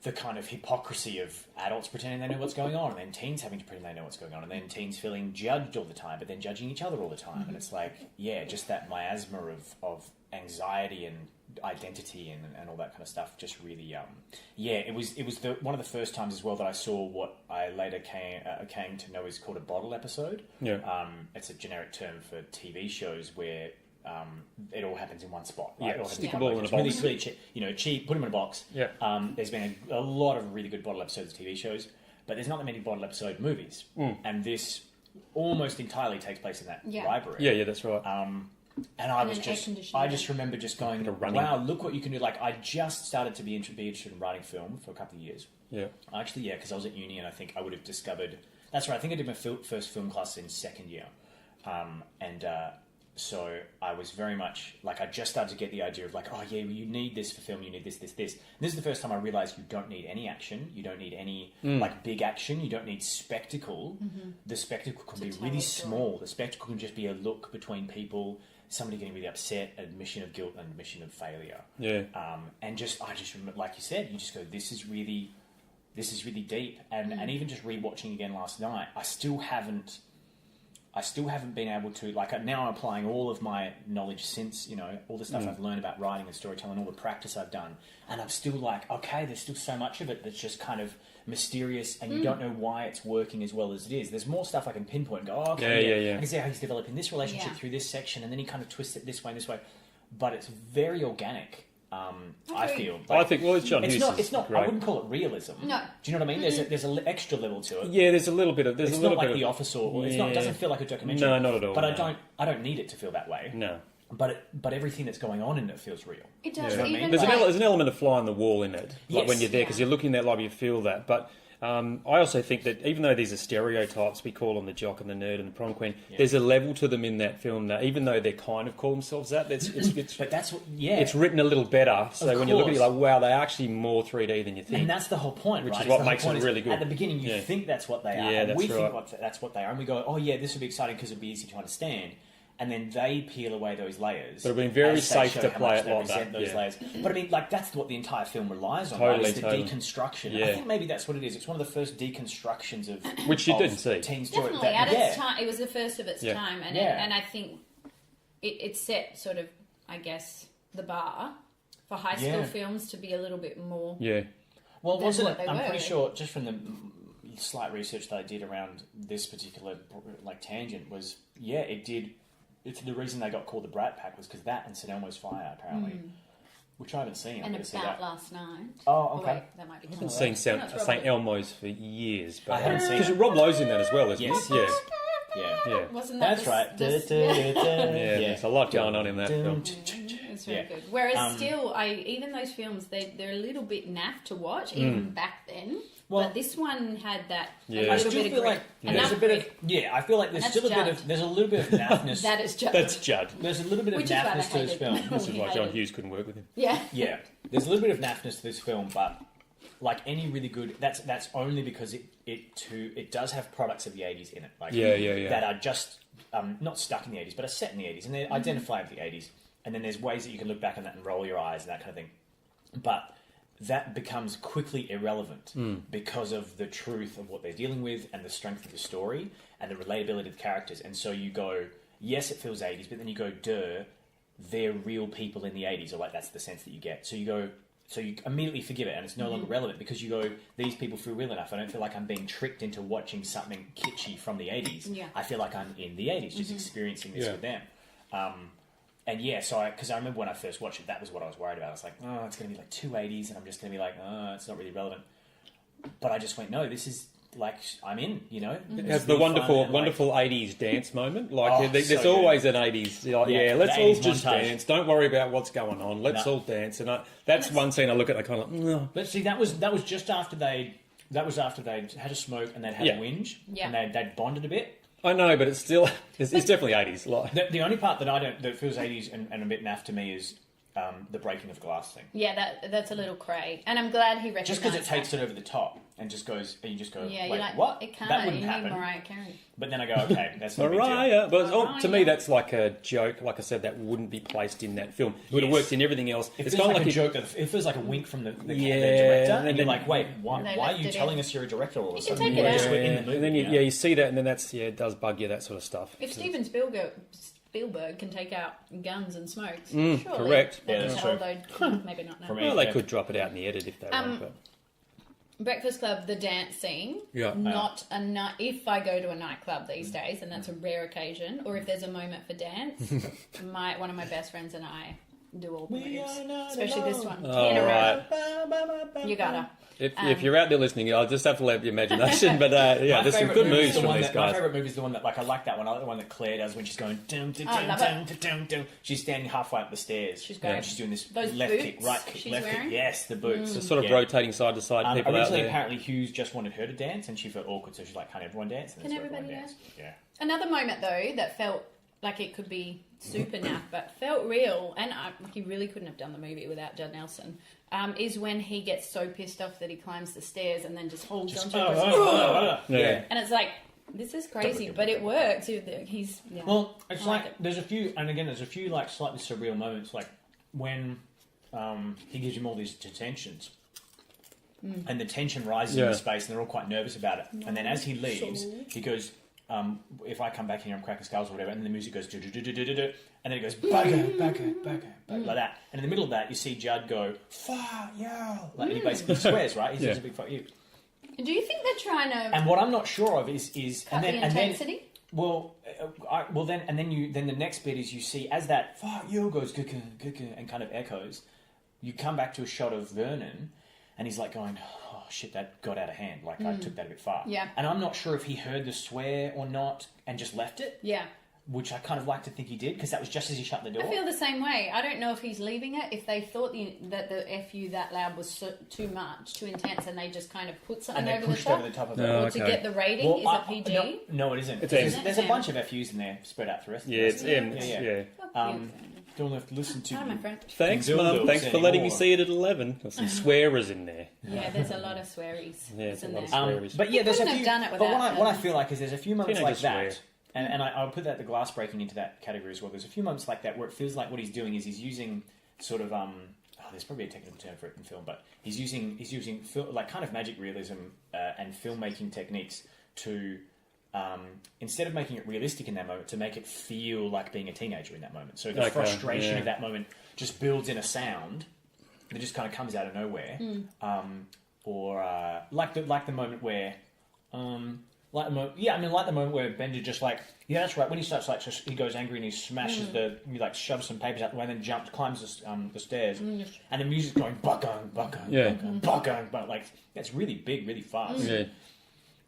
the kind of hypocrisy of adults pretending they know what's going on, and then teens having to pretend they know what's going on, and then teens feeling judged all the time, but then judging each other all the time. And it's like, yeah, just that miasma of anxiety and identity and all that kind of stuff just really, it was one of the first times as well that I saw what I later came to know is called a bottle episode. Yeah. It's a generic term for TV shows where it all happens in one spot. Yeah, Right? It all happens stick in a one ball in a location. box. Really cheap. Put them in a box. Yeah. There's been a lot of really good bottle episodes of TV shows, but there's not that many bottle episode movies. And this almost entirely takes place in that Yeah. library. Yeah, that's right. And I And was an air just, conditioning I just remember just going, Bit of running. wow, look what you can do. Like, I just started to be interested in writing film for a couple of years. Yeah. Actually, yeah, because I was at uni and I think I would have discovered... That's right, I think I did my first film class in second year. So I was very much... Like, I just started to get the idea of like, oh, yeah, well, you need this for film, you need this. And this is the first time I realised you don't need any action, you don't need any, like, big action, you don't need spectacle. The spectacle can be tell really a story. small. The spectacle can just be a look between people, somebody getting really upset, admission of guilt and admission of failure. Yeah. And I just remember, like you said, you just go, this is really deep. And even just rewatching again last night, I still haven't I still haven't been able to, like, now I'm applying all of my knowledge since, you know, all the stuff I've learned about writing and storytelling, all the practice I've done, and I'm still like, okay, there's still so much of it that's just kind of mysterious, and you don't know why it's working as well as it is. There's more stuff I can pinpoint and go, oh, okay, I can see how he's developing this relationship through this section, and then he kind of twists it this way and this way, but it's very organic. I feel. Like, I think, well, it's John Hughes. It's not. Great. I wouldn't call it realism. No. Do you know what I mean? There's an extra level to it. Yeah, there's a little bit of. There's It's a not little like bit The of, Office, or it's not. It doesn't feel like a documentary. No, not at all. But no. I don't need it to feel that way. No. But everything that's going on in it feels real. It does. You know what I mean? There's an element of fly on the wall in it, like Yes. when you're there, because you're looking at that live, you feel that. But I also think that even though these are stereotypes, we call them the jock and the nerd and the prom queen, there's a level to them in that film that even though they kind of call themselves that, it's But that's what. it's written a little better. So when you look at it, you're like, wow, they're actually more 3D than you think. And that's the whole point, Which right? is what the whole makes them point really good. At the beginning, you think that's what they are, Yeah, and that's we right. think that's what they are, and we go, oh yeah, this would be exciting because it'd be easy to understand. And then they peel away those layers. But it'd been very as they safe show to how play much it they like resent that, those yeah. layers. But I mean, like, that's what the entire film relies on. Totally, right? It's the totally. deconstruction. Yeah. I think maybe that's what it is. It's one of the first deconstructions of Which you of didn't see. teen story. Definitely, at its time, it was the first of its Yeah. time, and Yeah. and I think it set sort of, I guess, the bar for high school films to be a little bit more. Yeah. Well, That's wasn't what it? they I'm were. pretty sure, just from the slight research that I did around this particular like tangent, was it did. It's the reason they got called the Brat Pack was because that and St Elmo's Fire, apparently, which I haven't seen. I'm And going to see About that. Last Night. Oh, okay. Wait, that might be. I haven't seen St. No, it's Robert. Elmo's for years. But, I haven't seen because it. Rob Lowe's in that as well, isn't Yes. he? Yeah. Yeah. Wasn't that That's right. Yeah, Yeah. there's a lot going on in that film. It's very Yeah. good. Whereas still, even those films, they're a little bit naff to watch, even back then. Well, but this one had that Yeah. a I little still bit of feel grit. like Enough there's a bit grit. of I feel like there's And still a that's bit of there's a little bit of naffness. That is just That's Judd. There's a little bit of Which is why they naffness to this hated film. it. This is We why hate John it. Hughes couldn't work with him. yeah. Yeah, there's a little bit of naffness to this film, but like any really good, that's only because it does have products of the 80s in it. Like Yeah. that are just not stuck in the 80s, but are set in the 80s, and they're identified with the 80s. And then there's ways that you can look back on that and roll your eyes and that kind of thing. But that becomes quickly irrelevant because of the truth of what they're dealing with and the strength of the story and the relatability of the characters. And so you go, yes, it feels 80s, but then you go, they're real people in the 80s, or like that's the sense that you get. So you go, so you immediately forgive it, and it's no longer relevant because you go, these people feel real enough. I don't feel like I'm being tricked into watching something kitschy from the 80s. Yeah. I feel like I'm in the 80s, just experiencing this Yeah. with them. And yeah, so because I remember when I first watched it, that was what I was worried about. I was like, oh, it's going to be like 280s, and I'm just going to be like, oh, it's not really relevant. But I just went, no, this is like, I'm in, you know? It has the wonderful 80s dance moment. Like, Oh, there's so good. always an 80s. Like, Yeah, let's the all 80s just montage. dance. Don't worry about what's going on. Let's all dance. And that's one scene I look at and I kind of like, no. But see, that was just after they had a smoke and they'd had Yeah. a whinge, Yeah. and they'd bonded a bit. I know, but it's still, it's definitely 80s. Like, The only part that feels 80s and a bit naff to me is the breaking of glass thing. Yeah, that's a little cray. And I'm glad he recognised Just because it takes that. it over the top and just goes, and you just go, Yeah, wait, you're like, what? It can't. That wouldn't You need happen. Mariah Carey. But then I go, okay, that's not a big deal. Mariah. But to me, Mariah. that's like a joke. Like I said, that wouldn't be placed in that film. It would have Yes. worked in everything else. It It's feels kind like of a joke. It feels like a wink from the Yeah, director, and and you're then- like, wait, why They are left you it telling in. us you're a director all of a You can sudden? take it Just out. we're in the movie, and then you know? you see that, and then it does bug you, that sort of stuff. If Steven Spielberg can take out guns and smokes, Mm, surely correct. they Yeah, can that's tell, true. though maybe not now. From Well, they Yeah. could drop it out in the edit if they want, but Breakfast Club, the dance scene. Yeah. Not a night. If I go to a nightclub these days, and that's a rare occasion, or if there's a moment for dance, one of my best friends and I do all the moves, especially this one. Oh, In a row. right. You gotta. If you're out there listening, I'll just have to let your imagination. But yeah, My there's some favourite good movie is moves the from one these that- My guys. favourite movie is the one that, like, I like that one. I like the one that Claire does when she's going dum dum dum love dum dum dum. She's standing halfway up the stairs. She's great. And she's doing this Those left kick, boots right kick, she's left wearing? kick. Yes, the boots. Just sort of Yeah. rotating side to side. People out Originally, there. apparently, Hughes just wanted her to dance, and she felt awkward, so she's like, "Can't everyone dance?" And Can so everyone everybody danced. Yeah. Another moment though that felt like it could be super naff, but felt real, and he really couldn't have done the movie without Judd Nelson. Is when he gets so pissed off that he climbs the stairs and then just holds onto it. Yeah. And it's like, this is crazy, but it works. He's Well, it's I like like it. there's a few like slightly surreal moments, like when he gives him all these detentions. And the tension rises in Yeah. the space, and they're all quite nervous about it. And then as he leaves, he goes, if I come back here and crack a skulls or whatever, and then the music goes do-do-do-do-do-do-do, and then it goes bugger, like that. And in the middle of that, you see Judd go, fuck you. Like, and he basically swears, right? He says a big fuck you. Do you think they're trying to... And what I'm not sure of is cut the intensity? Then the next bit is you see as that fuck you goes gucka, gucka, and kind of echoes, you come back to a shot of Vernon, and he's like going, oh shit, that got out of hand. Like I took that a bit far. Yeah. And I'm not sure if he heard the swear or not and just left it. Yeah. Which I kind of like to think he did, because that was just as he shut the door. I feel the same way. I don't know if he's leaving it, if they thought that the FU that loud was too much, too intense, and they just kind of put something and they pushed over the top of it. Or to get the rating, is it PG? No, it isn't. It's there's a bunch of FUs in there spread out the rest of the it's M. Yeah. Don't have to listen to Hi, my friend. Thanks, dildos Mum. Thanks for letting me anymore. see it at 11. There's some swearers in there. Yeah, there's a lot of swearies. Yeah, it's a isn't lot of there? swearies. But yeah, there's a couldn't few. have done it But without what I feel like is there's a few moments like Teenagers that, and I'll put that the glass breaking into that category as well. There's a few moments like that where it feels like what he's doing is he's using sort of there's probably a technical term for it in film, but he's using like kind of magic realism and filmmaking techniques to instead of making it realistic in that moment, to make it feel like being a teenager in that moment. So the frustration of that moment just builds in a sound that just kind of comes out of nowhere, or like the moment where. Like the moment where Bender just like, yeah, that's right. When he starts he goes angry and he smashes he like shoves some papers out the way, and then climbs the stairs, and the music's going buckung, buckung, but like it's really big, really fast,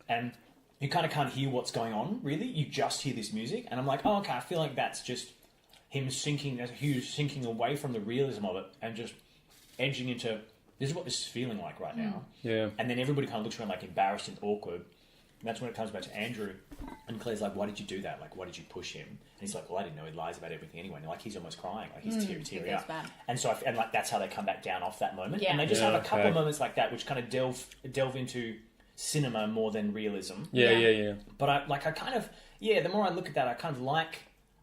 and you kind of can't hear what's going on. Really, you just hear this music, and I'm like, oh, okay, I feel like that's just him sinking away from the realism of it, and just edging into this is what this is feeling like right now. Yeah, and then everybody kind of looks around like embarrassed and awkward. And that's when it comes back to Andrew, and Claire's like, "Why did you do that? Like, why did you push him?" And he's like, "Well, I didn't know he lies about everything anyway." And like, he's almost crying, like he's teary up. And so, and like that's how they come back down off that moment. Yeah. And they just have a couple of moments like that, which kind of delve into cinema more than realism. Yeah. But I kind of the more I look at that, I kind of like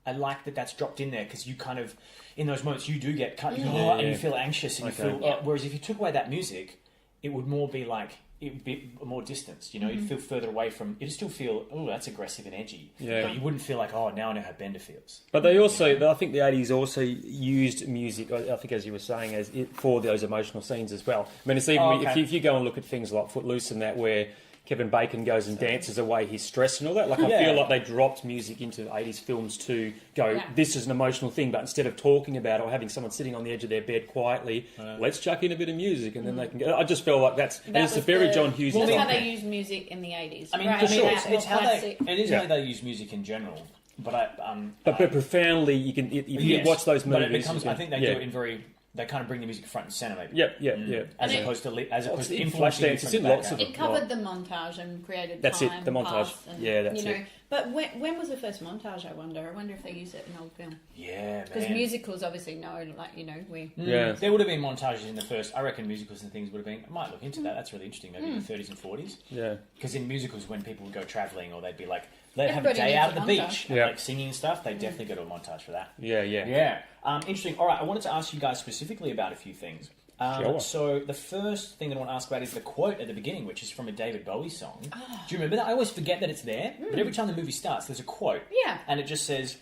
that that's dropped in there, because you kind of in those moments you do get cut, and you feel anxious, and you feel. Whereas if you took away that music, it would more be like. It would be more distanced, you'd feel further away from. You'd still feel, oh, that's aggressive and edgy. Yeah. But you wouldn't feel like, oh, now I know how Bender feels. But they also, I think the 80s also used music, I think as you were saying, for those emotional scenes as well. I mean, it's even if you go and look at things like Footloose and that, where Kevin Bacon goes and dances away his stress and all that. Like, I feel like they dropped music into 80s films to go, this is an emotional thing, but instead of talking about it or having someone sitting on the edge of their bed quietly, let's chuck in a bit of music and then they can go. I just feel like it's a very John Hughes. That's how they use music in the 80s. I mean, for sure, it's how they use music in general. But but profoundly, you can if you watch those movies. But it becomes, I think they do it in very. They kind of bring the music front and centre, maybe. Yeah. As opposed to in Flashdance, it's in lots of them. It covered the montage and created that's time. It, the montage. And, that's it. But when was the first montage, I wonder? I wonder if they use it in old film. Yeah, because musicals obviously there would have been montages in the first. I reckon musicals and things would have been. I might look into that. That's really interesting. Maybe in the 30s and 40s. Yeah. Because in musicals, when people would go travelling, or they'd be like, they'd have a day out at the beach, and like singing and stuff. They definitely go to a montage for that. Yeah. Interesting. All right, I wanted to ask you guys specifically about a few things. Sure. So the first thing that I want to ask about is the quote at the beginning, which is from a David Bowie song. Do you remember that? I always forget that it's there, but every time the movie starts, there's a quote. Yeah. And it just says,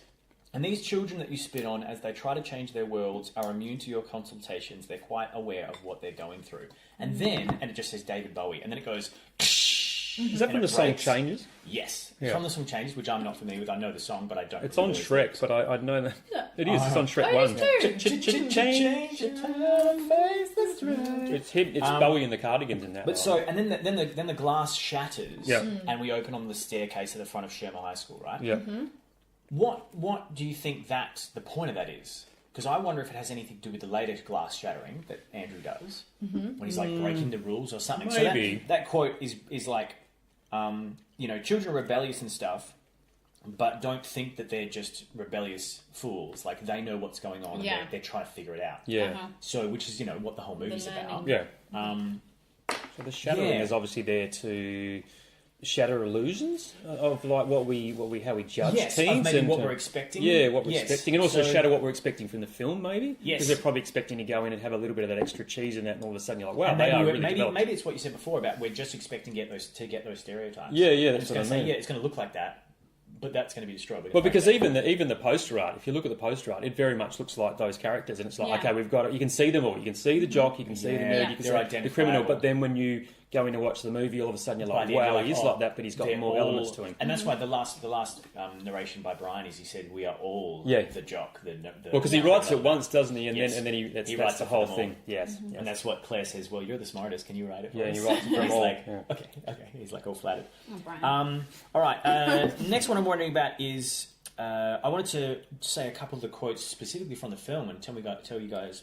"And these children that you spit on as they try to change their worlds are immune to your consultations. They're quite aware of what they're going through." And then, and it just says David Bowie, and then it goes... Is that from the song Changes? Yes. From the song Changes, which I'm not familiar with. I know the song, but I don't. It's on Shrek, but I know that. It is. It's on Shrek 1. Change your time, face the stride. It's him. It's Bowie and the Cardigans in that. But so, and then the glass shatters, Yeah. and we open on the staircase at the front of Shermer High School, right? Yeah. What do you think that the point of that is? Because I wonder if it has anything to do with the later glass shattering that Andrew does when he's like breaking the rules or something. Maybe. So that quote is like, children are rebellious and stuff, but don't think that they're just rebellious fools. Like, they know what's going on, and they're trying to figure it out. Yeah. So, which is what the whole movie's about. Yeah. So the shattering is obviously there to shatter illusions of like how we judge teens, maybe and what we're expecting. Yeah, what we're expecting, and also shatter what we're expecting from the film, maybe. Yes, because they're probably expecting to go in and have a little bit of that extra cheese in that, and all of a sudden you're like, wow, maybe it's what you said before about we're just expecting to get those stereotypes. Yeah, that's what I mean. Yeah, it's going to look like that, but that's going to be destroyed. Well, because even the poster art, if you look at the poster art, it very much looks like those characters, and it's like, okay, we've got it. You can see them all. You can see the jock, you can see the nerd, you can see the criminal. But then when you go in to watch the movie, all of a sudden you're like, wow, he is like that, but he's got more elements to him. And that's why the last narration by Brian is he said, "We are all the jock." Well, because he writes it once, doesn't he? And then he writes the whole thing. Yes. And that's what Claire says. Well, you're the smartest. Can you write it for us? Yeah, and he writes it for them all. Like, okay. He's like all flattered. All right. Next one I'm wondering about is I wanted to say a couple of the quotes specifically from the film and tell you guys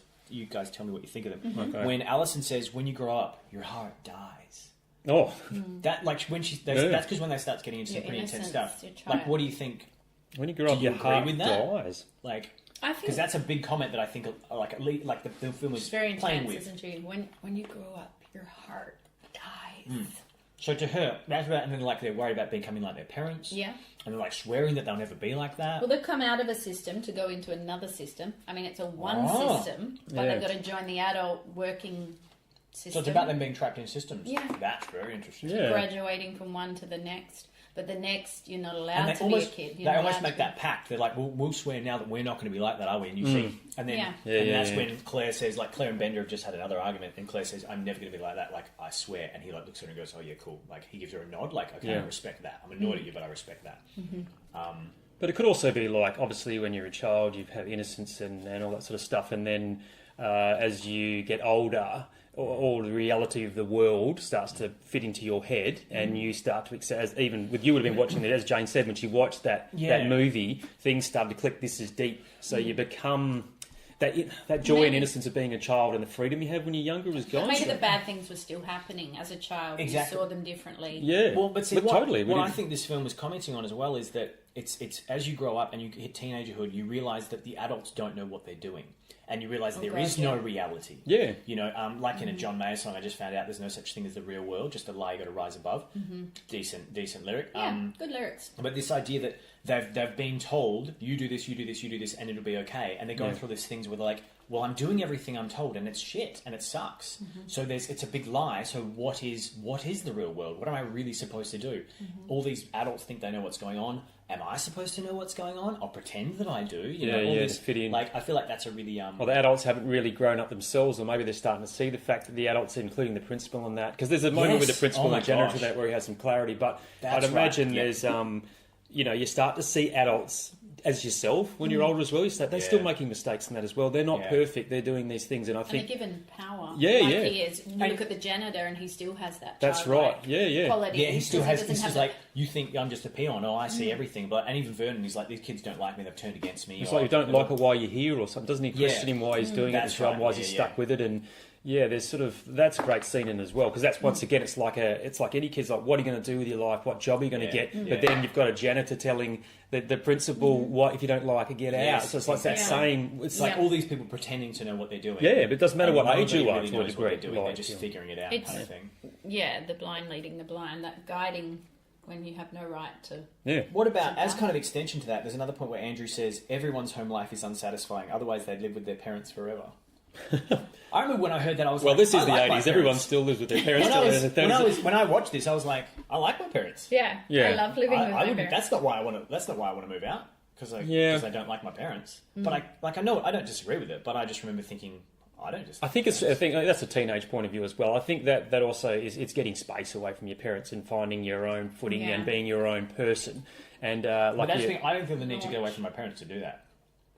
tell me what you think of them. Okay. When Alison says, "When you grow up, your heart dies." Oh, that like when that's because when they start getting into some pretty intense stuff. Like, what do you think? When you grow up, your heart dies. Like, because that's a big comment that I think like the film was very playing intense, with. Isn't it? When you grow up, your heart dies. So to her, that's about, and then like they're worried about becoming like their parents. Yeah. And they're like swearing that they'll never be like that. Well, they've come out of a system to go into another system. I mean, it's a system, but they've got to join the adult working system. So it's about them being trapped in systems. Yeah. That's very interesting. Yeah. Graduating from one to the next. But the next, you're not allowed to be a kid. They almost make that pact. They're like, we'll swear now that we're not going to be like that, are we? And you see. And then that's when Claire says, like, Claire and Bender have just had another argument, and Claire says, I'm never going to be like that, like, I swear. And he like looks at her and goes, oh, yeah, cool. Like, he gives her a nod, like, okay, I respect that. I'm annoyed at you, but I respect that. But it could also be like, obviously, when you're a child, you have innocence and all that sort of stuff. And then as you get older, all the reality of the world starts to fit into your head, and you start to accept. Even with you would have been watching it, as Jane said, when she watched that movie, things started to click. This is deep. So you become that joy and innocence of being a child, and the freedom you have when you're younger is gone. Maybe the bad things were still happening as a child. Exactly. You saw them differently. Yeah. Well, but see, totally. What I think this film was commenting on as well is that it's as you grow up and you hit teenagerhood, you realise that the adults don't know what they're doing. And you realise there is no reality. Yeah. You know, like in a John Mayer song, I just found out there's no such thing as the real world, just a lie you got to rise above. Decent lyric. Yeah, good lyrics. But this idea that they've been told, you do this, and it'll be okay. And they're going through these things where they're like, well, I'm doing everything I'm told, and it's shit, and it sucks. So it's a big lie. So what is the real world? What am I really supposed to do? All these adults think they know what's going on. Am I supposed to know what's going on? I'll pretend that I do. You know, all this, to fit in. Like, I feel like that's a really... Well, the adults haven't really grown up themselves, or maybe they're starting to see the fact that the adults, including the principal and that... Because there's a moment with the principal and the janitor that where he has some clarity, but I'd imagine there's... you know, you start to see adults as yourself when you're older as well. You start, they're still making mistakes in that as well. They're not perfect. They're doing these things, and I think they're given power. Yeah, like he is. You look at the janitor, and he still has that. That's right. Yeah. Quality. Yeah, he still has. This is like, you think I'm just a peon. Oh, I see everything. But and even Vernon, he's like, these kids don't like me. They've turned against me. It's like you don't like it while you're here or something. Doesn't he question him why he's doing it? Right. Why is he stuck with it? And there's sort of that's a great scene in as well, because that's once again it's like any kid's like, what are you going to do with your life? What job are you going to get? But then you've got a janitor telling the principal, what if you don't like it, get out. So it's like that same. It's like all these people pretending to know what they're doing. Yeah, but it doesn't matter what age you are to a degree. They're just figuring it out, kind of thing. Yeah, the blind leading the blind, that guiding when you have no right to. Yeah. What about, as kind of extension to that, there's another point where Andrew says everyone's home life is unsatisfying, otherwise they'd live with their parents forever. I remember when I heard that, I was like, this is the 80s. Everyone still lives with their parents. When I watched this, I was like, I like my parents. Yeah. I love living with my parents. That's not why I want to move out, because I don't like my parents. But I know I don't disagree with it. But I just remember thinking, I think that's a teenage point of view as well. I think that also it's getting space away from your parents and finding your own footing and being your own person. And I don't feel the need to get away from my parents to do that.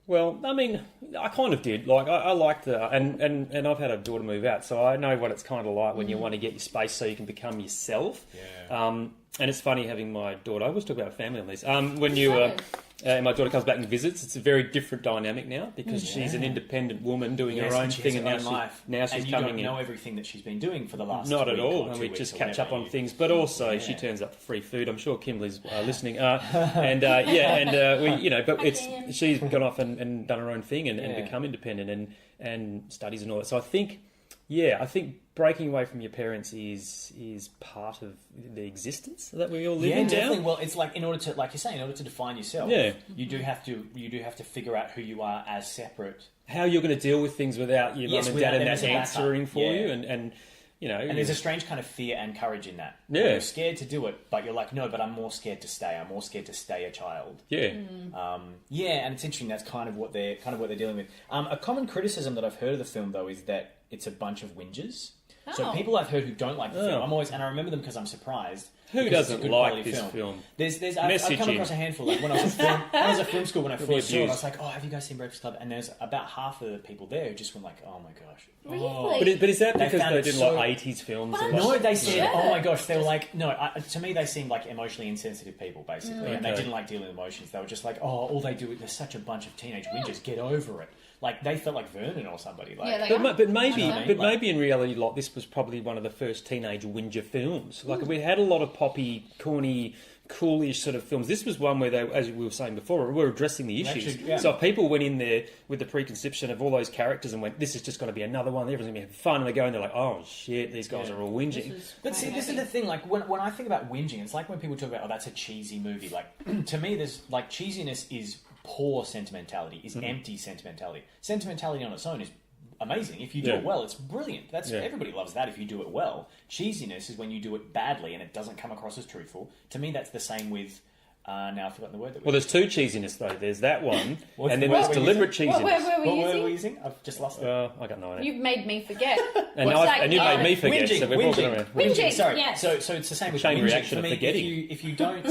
Well, I mean, I kind of did. Like, I liked and I've had a daughter move out, so I know what it's kind of like when you want to get your space so you can become yourself. Yeah. And it's funny having my daughter. I always talk about family on these. When my daughter comes back and visits, it's a very different dynamic now because she's an independent woman doing her own thing, and now she's coming in. You don't know everything that she's been doing for the last not at all, and we just catch up on things. But also, she turns up for free food. I'm sure Kimberly's listening, but she's gone off and done her own thing and become independent and studies and all that. So I think breaking away from your parents is part of the existence that we all live in now. Definitely. Well, it's like in order to define yourself, you do have to figure out who you are as separate. How you're going to deal with things without your mum and dad and that answering for you, and And there's a strange kind of fear and courage in that. Yeah. You're scared to do it, but you're like, no, but I'm more scared to stay. I'm more scared to stay a child. Yeah. And it's interesting. That's kind of what they're dealing with. A common criticism that I've heard of the film, though, is that it's a bunch of whingers. So Oh. people I've heard who don't like the film, and I remember them because I'm surprised. Who because it's a doesn't good like quality this film? I've come across a handful. Like when I was at film school, when I be first saw it, I abused. was like, "Oh, have you guys seen Breakfast Club?" And there's about half of the people there who just went like, "Oh my gosh." Really? But is that They because found they it didn't so- like 80s films? But and No, like- they said, Yeah. "Oh my gosh." They were like, "No." To me, they seemed like emotionally insensitive people, basically, and they Okay. didn't like dealing with emotions. They were just like, "Oh, all they do is they're such a bunch of teenage whingers. Get over it." Like they felt like Vernon or somebody. Like, Yeah, they But, are. but maybe, You know what I mean? but Like- maybe in reality, like this was probably one of the first teenage whinger films. Like we had a lot of poppy, corny, coolish sort of films. This was one where they, as we were saying before, were addressing the issues. Actually, yeah. So if people went in there with the preconception of all those characters and went, "This is just going to be another one. Everyone's going to be having fun," and they go and they're like, "Oh shit, these guys Yeah. are all whinging." But see, this is the thing. Like when I think about whinging, it's like when people talk about, "Oh, that's a cheesy movie." Like to me, there's like cheesiness is poor sentimentality, is empty sentimentality. Sentimentality on its own is amazing. If you do Yeah. it well, it's brilliant. That's Yeah. everybody loves that if you do it well. Cheesiness is when you do it badly and it doesn't come across as truthful. To me, that's the same with. Now I've forgotten the word that we. Well, there's two cheesiness though. There's that one, What's and then the there's word we're deliberate What cheesiness. word were what we word are we using? using? I've just lost it. I got no idea. You've made me forget. And, It's now like, and you made me forget. Whinging, so we're all whinging. gonna- Whinging, Sorry. yes. So it's the same with Chain whinging. reaction For of me, forgetting. if you don't,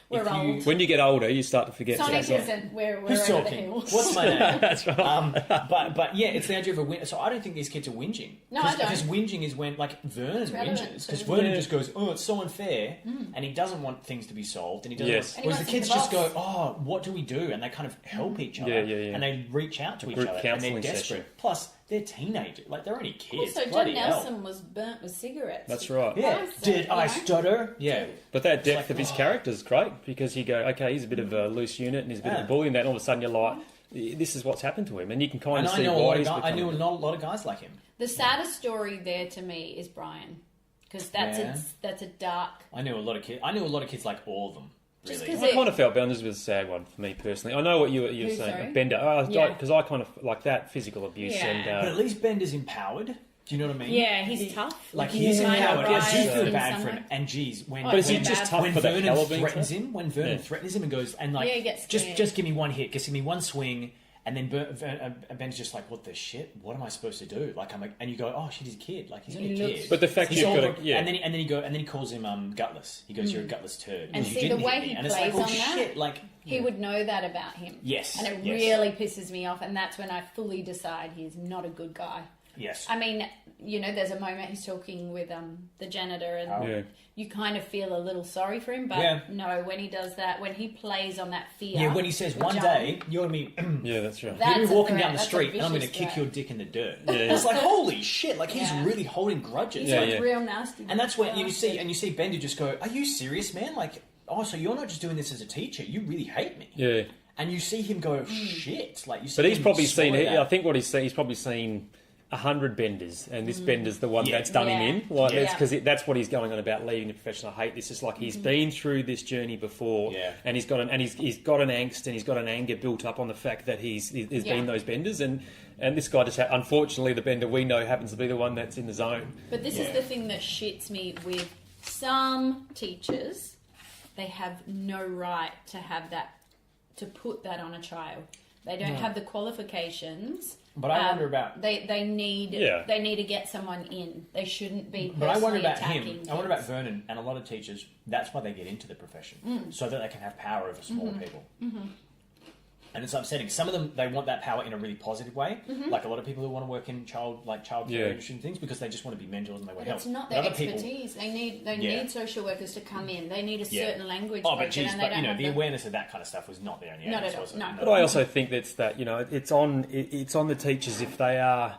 We're if you, old. When you get older, you start to forget. Sonic stuff. isn't. We're Who's over the talking? hills. What's my name? That's right. But yeah, it's the idea of a whin. So I don't think these kids are whinging. No, I don't. Because whinging is when like Vernon relevant whinges. Because to- Vernon Yeah. just goes, "Oh, it's so unfair," and he doesn't want things to be solved, and he doesn't. Yes. Want, And he whereas the wants to kids be the just go, boss. "Oh, what do we do?" And they kind of help each other, Yeah. and they reach out to each group other, and they're counselling desperate. session. Plus, they're teenagers. Like they're only kids. Also, Bloody John hell. Nelson was burnt with cigarettes. That's right. Yeah. Nice, Did I you know? stutter? Yeah. But that depth like, of his oh. character is great because you go, okay, he's a bit of a loose unit and he's a bit of a Yeah. bully, and then all of a sudden you're like, this is what's happened to him, and you can kind And of I see know a why lot of he's guys. I knew become. not a lot of guys like him. The saddest story there to me is Brian, because Yeah. that's a dark. I knew a lot of kids. I knew a lot of kids like all of them. Just Really. 'cause I kind of felt Benders was a sad one for me personally. I know what you were Who, saying, sorry? Bender, Yeah. because I kind of like that physical abuse Yeah. and But at least Bender's empowered. Do you know what I mean? Yeah, he's tough. Like He he's kind of empowered. I do rises feel in bad some for way. him. And geez, when Oh, But is he bad. just tough when for the Vernon hell of being threatens tough? him, when Vernon Yeah. threatens him and goes and like Yeah, he gets just scared. give me one hit, just give me one swing, and then Ben's just like, what the shit? What am I supposed to do? Like and you go, oh shit, he's a kid. Like he's only a He kid. looks- But the fact He's you've all- got to, yeah. and then he calls him gutless. He goes, you're a gutless turd. And You see, didn't the way hit me. he and it's like, plays oh on that, shit, like He would know that about him. Yes, And it yes. really pisses me off, and that's when I fully decide he's not a good guy. yes. I mean, you know, there's a moment he's talking with the janitor, and Yeah. you kind of feel a little sorry for him, but Yeah. no, when he does that, when he plays on that fear. Yeah, when he says the one jump, day you're gonna be Yeah, that's right. That's you're a walking threat. down the That's a street and I'm gonna vicious kick threat. your dick in the dirt. Yeah. It's like holy shit! Like he's Yeah. really holding grudges. He's Yeah, like yeah. real nasty. And that's when you bastard. see Bender just go, "Are you serious, man? Like, oh, so you're not just doing this as a teacher? You really hate me." Yeah. And you see him go, "Shit!" Like you see. But he's him probably seen, swallow that. I think what he's probably seen 100 Benders, and this Bender's the one Yeah. that's done Yeah. him in. Like, Yeah. because that's what he's going on about leaving the profession. I hate this. It's like he's been through this journey before, Yeah. and he's got an angst and he's got an anger built up on the fact that there's Yeah. been those Benders, and this guy just unfortunately the Bender we know happens to be the one that's in the zone. But this is Yeah. the thing that shits me with some teachers. They have no right to have that, to put that on a child. They don't have the qualifications. But I wonder about. They need Yeah. they need to get someone in. They shouldn't be. But I wonder personally about attacking him. I wonder about kids. Vernon and a lot of teachers. That's why they get into the profession, so that they can have power over smaller people. And it's upsetting. Some of them they want that power in a really positive way, like a lot of people who want to work in childcare Yeah. industry and things because they just want to be mentors and they want But help. it's not But their other people- expertise. They Yeah. need social workers to come in. They need a Yeah. certain language. Oh, but spoken, geez, and they but don't you know, have the awareness of that kind of stuff was not there in the Not 80s, at all, was it? no. But I also think that's that, you know, it's on the teachers if they are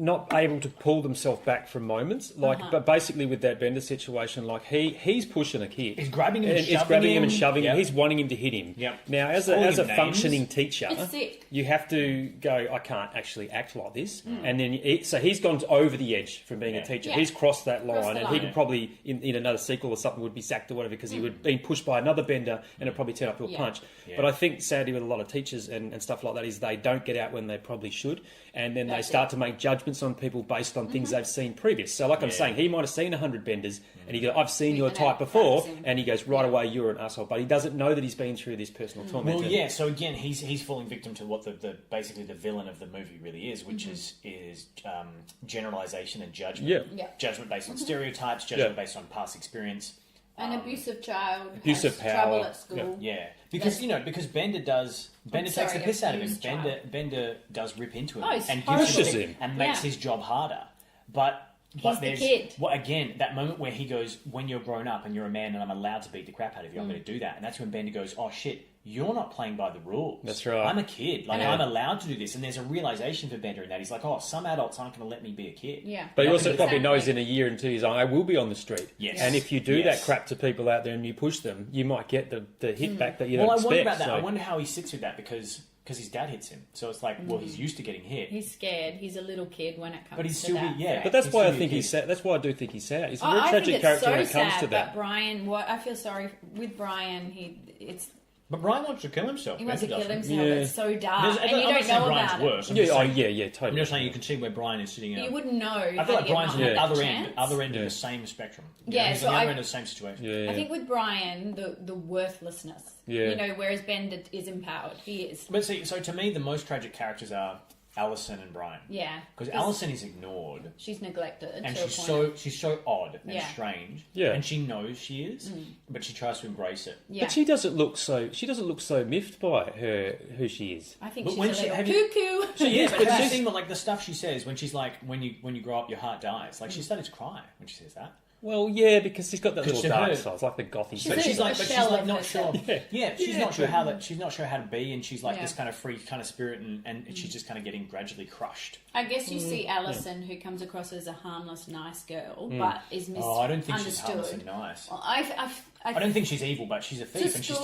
not able to pull themselves back from moments. Like, but basically with that Bender situation, like he's pushing a kid. He's grabbing him and He's shoving grabbing him and him. shoving Yep. him. He's wanting him to hit him. Yep. Now, as Calling a him names. functioning teacher, It's sick. you have to go, I can't actually act like this. And then, so he's gone over the edge from being Yeah. a teacher. Yeah. He's crossed that line. Crossed the And he line. could probably, in another sequel or something, would be sacked or whatever because he would be pushed by another Bender and it'd probably turn up to a Yeah. punch. Yeah. But I think, sadly, with a lot of teachers and stuff like that is they don't get out when they probably should. And then they That's start it. to make judgments judgments on people based on things they've seen previous. So, like I'm saying, he might have seen 100 benders, and he goes, "I've seen your type before," and he goes, "Right away, you're an asshole." But he doesn't know that he's been through this personal torment. Well, yeah. So again, he's falling victim to what the basically the villain of the movie really is, which is generalization and judgment. Judgment based on stereotypes, judgment based on past experience. An abusive child, abusive has power. trouble at school. Yeah, because because Bender takes the piss out of him. Bender does rip into him and pushes him and makes his job harder. But He's there's the kid. again that moment where he goes, "When you're grown up and you're a man and I'm allowed to beat the crap out of you, I'm going to do that." And that's when Bender goes, "Oh shit, you're not playing by the rules. That's right. I'm a kid. Like I'm allowed to do this." And there's a realization for Bender in that he's like, "Oh, some adults aren't going to let me be a kid." Yeah, but he also probably knows in a year and 2 years, I will be on the street. Yes. And if you do that crap to people out there and you push them, you might get the hit back that you don't Well, I expect. wonder about that. So. I wonder how he sits with that because his dad hits him. So it's like, well, he's used to getting hit. He's scared. He's a little kid when it comes But he's to still that. But that's He's why I still think a he's kid. sad. That's why I do think he's sad. He's a very I think tragic it's character so when it comes sad, to that. But Brian, I feel sorry with Brian. But Brian wants to kill himself. He wants to Bender kill doesn't. himself. Yeah. It's so dark, I'm and you not don't saying know Brian's about worse. it. I'm Yeah, just saying, totally. I'm just saying you can see where Brian is sitting out. You wouldn't know. I feel like Brian's on the other end of Yeah. the same spectrum. Yeah, he's so on the other I- end of the same situation. Yeah. I think with Brian, the worthlessness. Yeah. You know, whereas Bender is empowered. He is. But see, so to me, the most tragic characters are Alison and Brian. Yeah. Because Alison is ignored, She's neglected. and to a she's point. so odd and Yeah. strange. Yeah. And she knows she is, but she tries to embrace it. Yeah. But she doesn't look so miffed by who she is. I think But she's when a she- little have you- cuckoo. She is, but but have you she's- seen like the stuff she says when she's like, when you grow up, your heart dies. Like she started to cry when she says that. Well, yeah, because she's got that Because little to dark her- side. It's like the gothy She's side. But she's a like, shell of not sure. herself. Yeah, she's Yeah, not sure but- how that. She's not sure how to be, and she's like Yeah. this kind of free kind of spirit, and she's just kind of getting gradually crushed. I guess you see Alison, who comes across as a harmless, nice girl, but is misunderstood. Oh, I don't think she's harmless and nice. Well, I don't think she's evil, but she's a thief, Just and school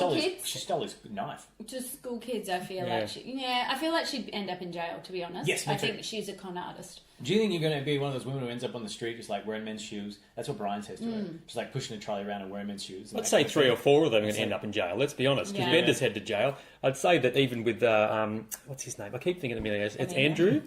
she stole his knife. to school kids. I feel Yeah. like I feel like she'd end up in jail. To be honest, Yes, me I too. think she's a con artist. Do you think you're going to be one of those women who ends up on the street just like wearing men's shoes? That's what Brian says to her. She's like pushing a trolley around and wearing men's shoes. Let's say 3 or 4 of them are going to end up in jail. Let's be honest, because Yeah. Bender's head to jail. I'd say that even with what's his name? I keep thinking of him. It's Andrew.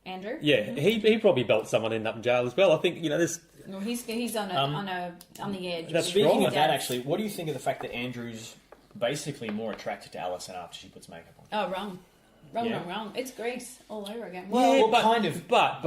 Andrew. Yeah, he probably belts someone end up in jail as well. I think there's. Well, he's on the edge. That's Speaking wrong. of that, actually, what do you think of the fact that Andrew's basically more attracted to Alison after she puts makeup on? Oh, wrong. Yeah. Wrong. It's Grease all over again. Well, kind of. But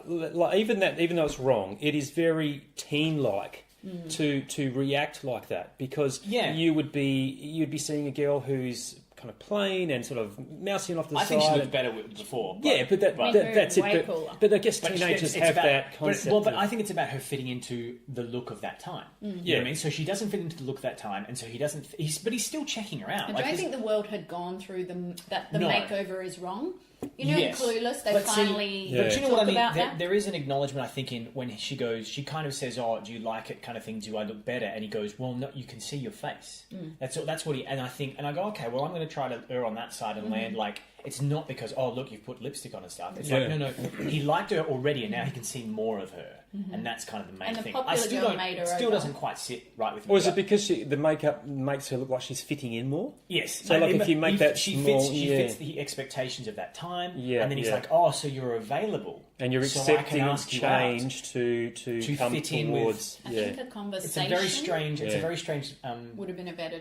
like, even though it's wrong, it is very teen-like to react like that because you'd be seeing a girl who's kind of plain and sort of mousing off the I side. think she looked better before. But that's way it. cooler. But I guess But teenagers it's have about- that concept. But of- I think it's about her fitting into the look of that time. You know Yeah. what I mean? So she doesn't fit into the look of that time, and so he doesn't. But he's still checking her out. I Like, don't think the world had gone through that the No. makeover is wrong. You know, Yes. in Clueless, they But see- finally Yeah. But you know talk what I mean? about that. There is an acknowledgement, I think, in when she goes, she kind of says, "Oh, do you like it?" kind of thing. Do I look better? And he goes, "Well, no, you can see your face." That's what he. And I go, okay, well, I'm going to try to err on that side and land like it's not because look, you've put lipstick on and stuff. It's like no, he liked her already, and now he can see more of her, and that's kind of the main And the thing. popular girl don't. made her It still over. doesn't quite sit right with me. or is it but- because the makeup makes her look like she's fitting in more? Yes. So, like, if you make that she small- she yeah. fits the expectations of that time. Yeah, And then he's yeah. like, "Oh, so you're available, And you're so I can accepting ask you out." change to come fit in with- towards. I yeah. think a It's conversation a very strange. It's a Yeah. very strange. would have been a better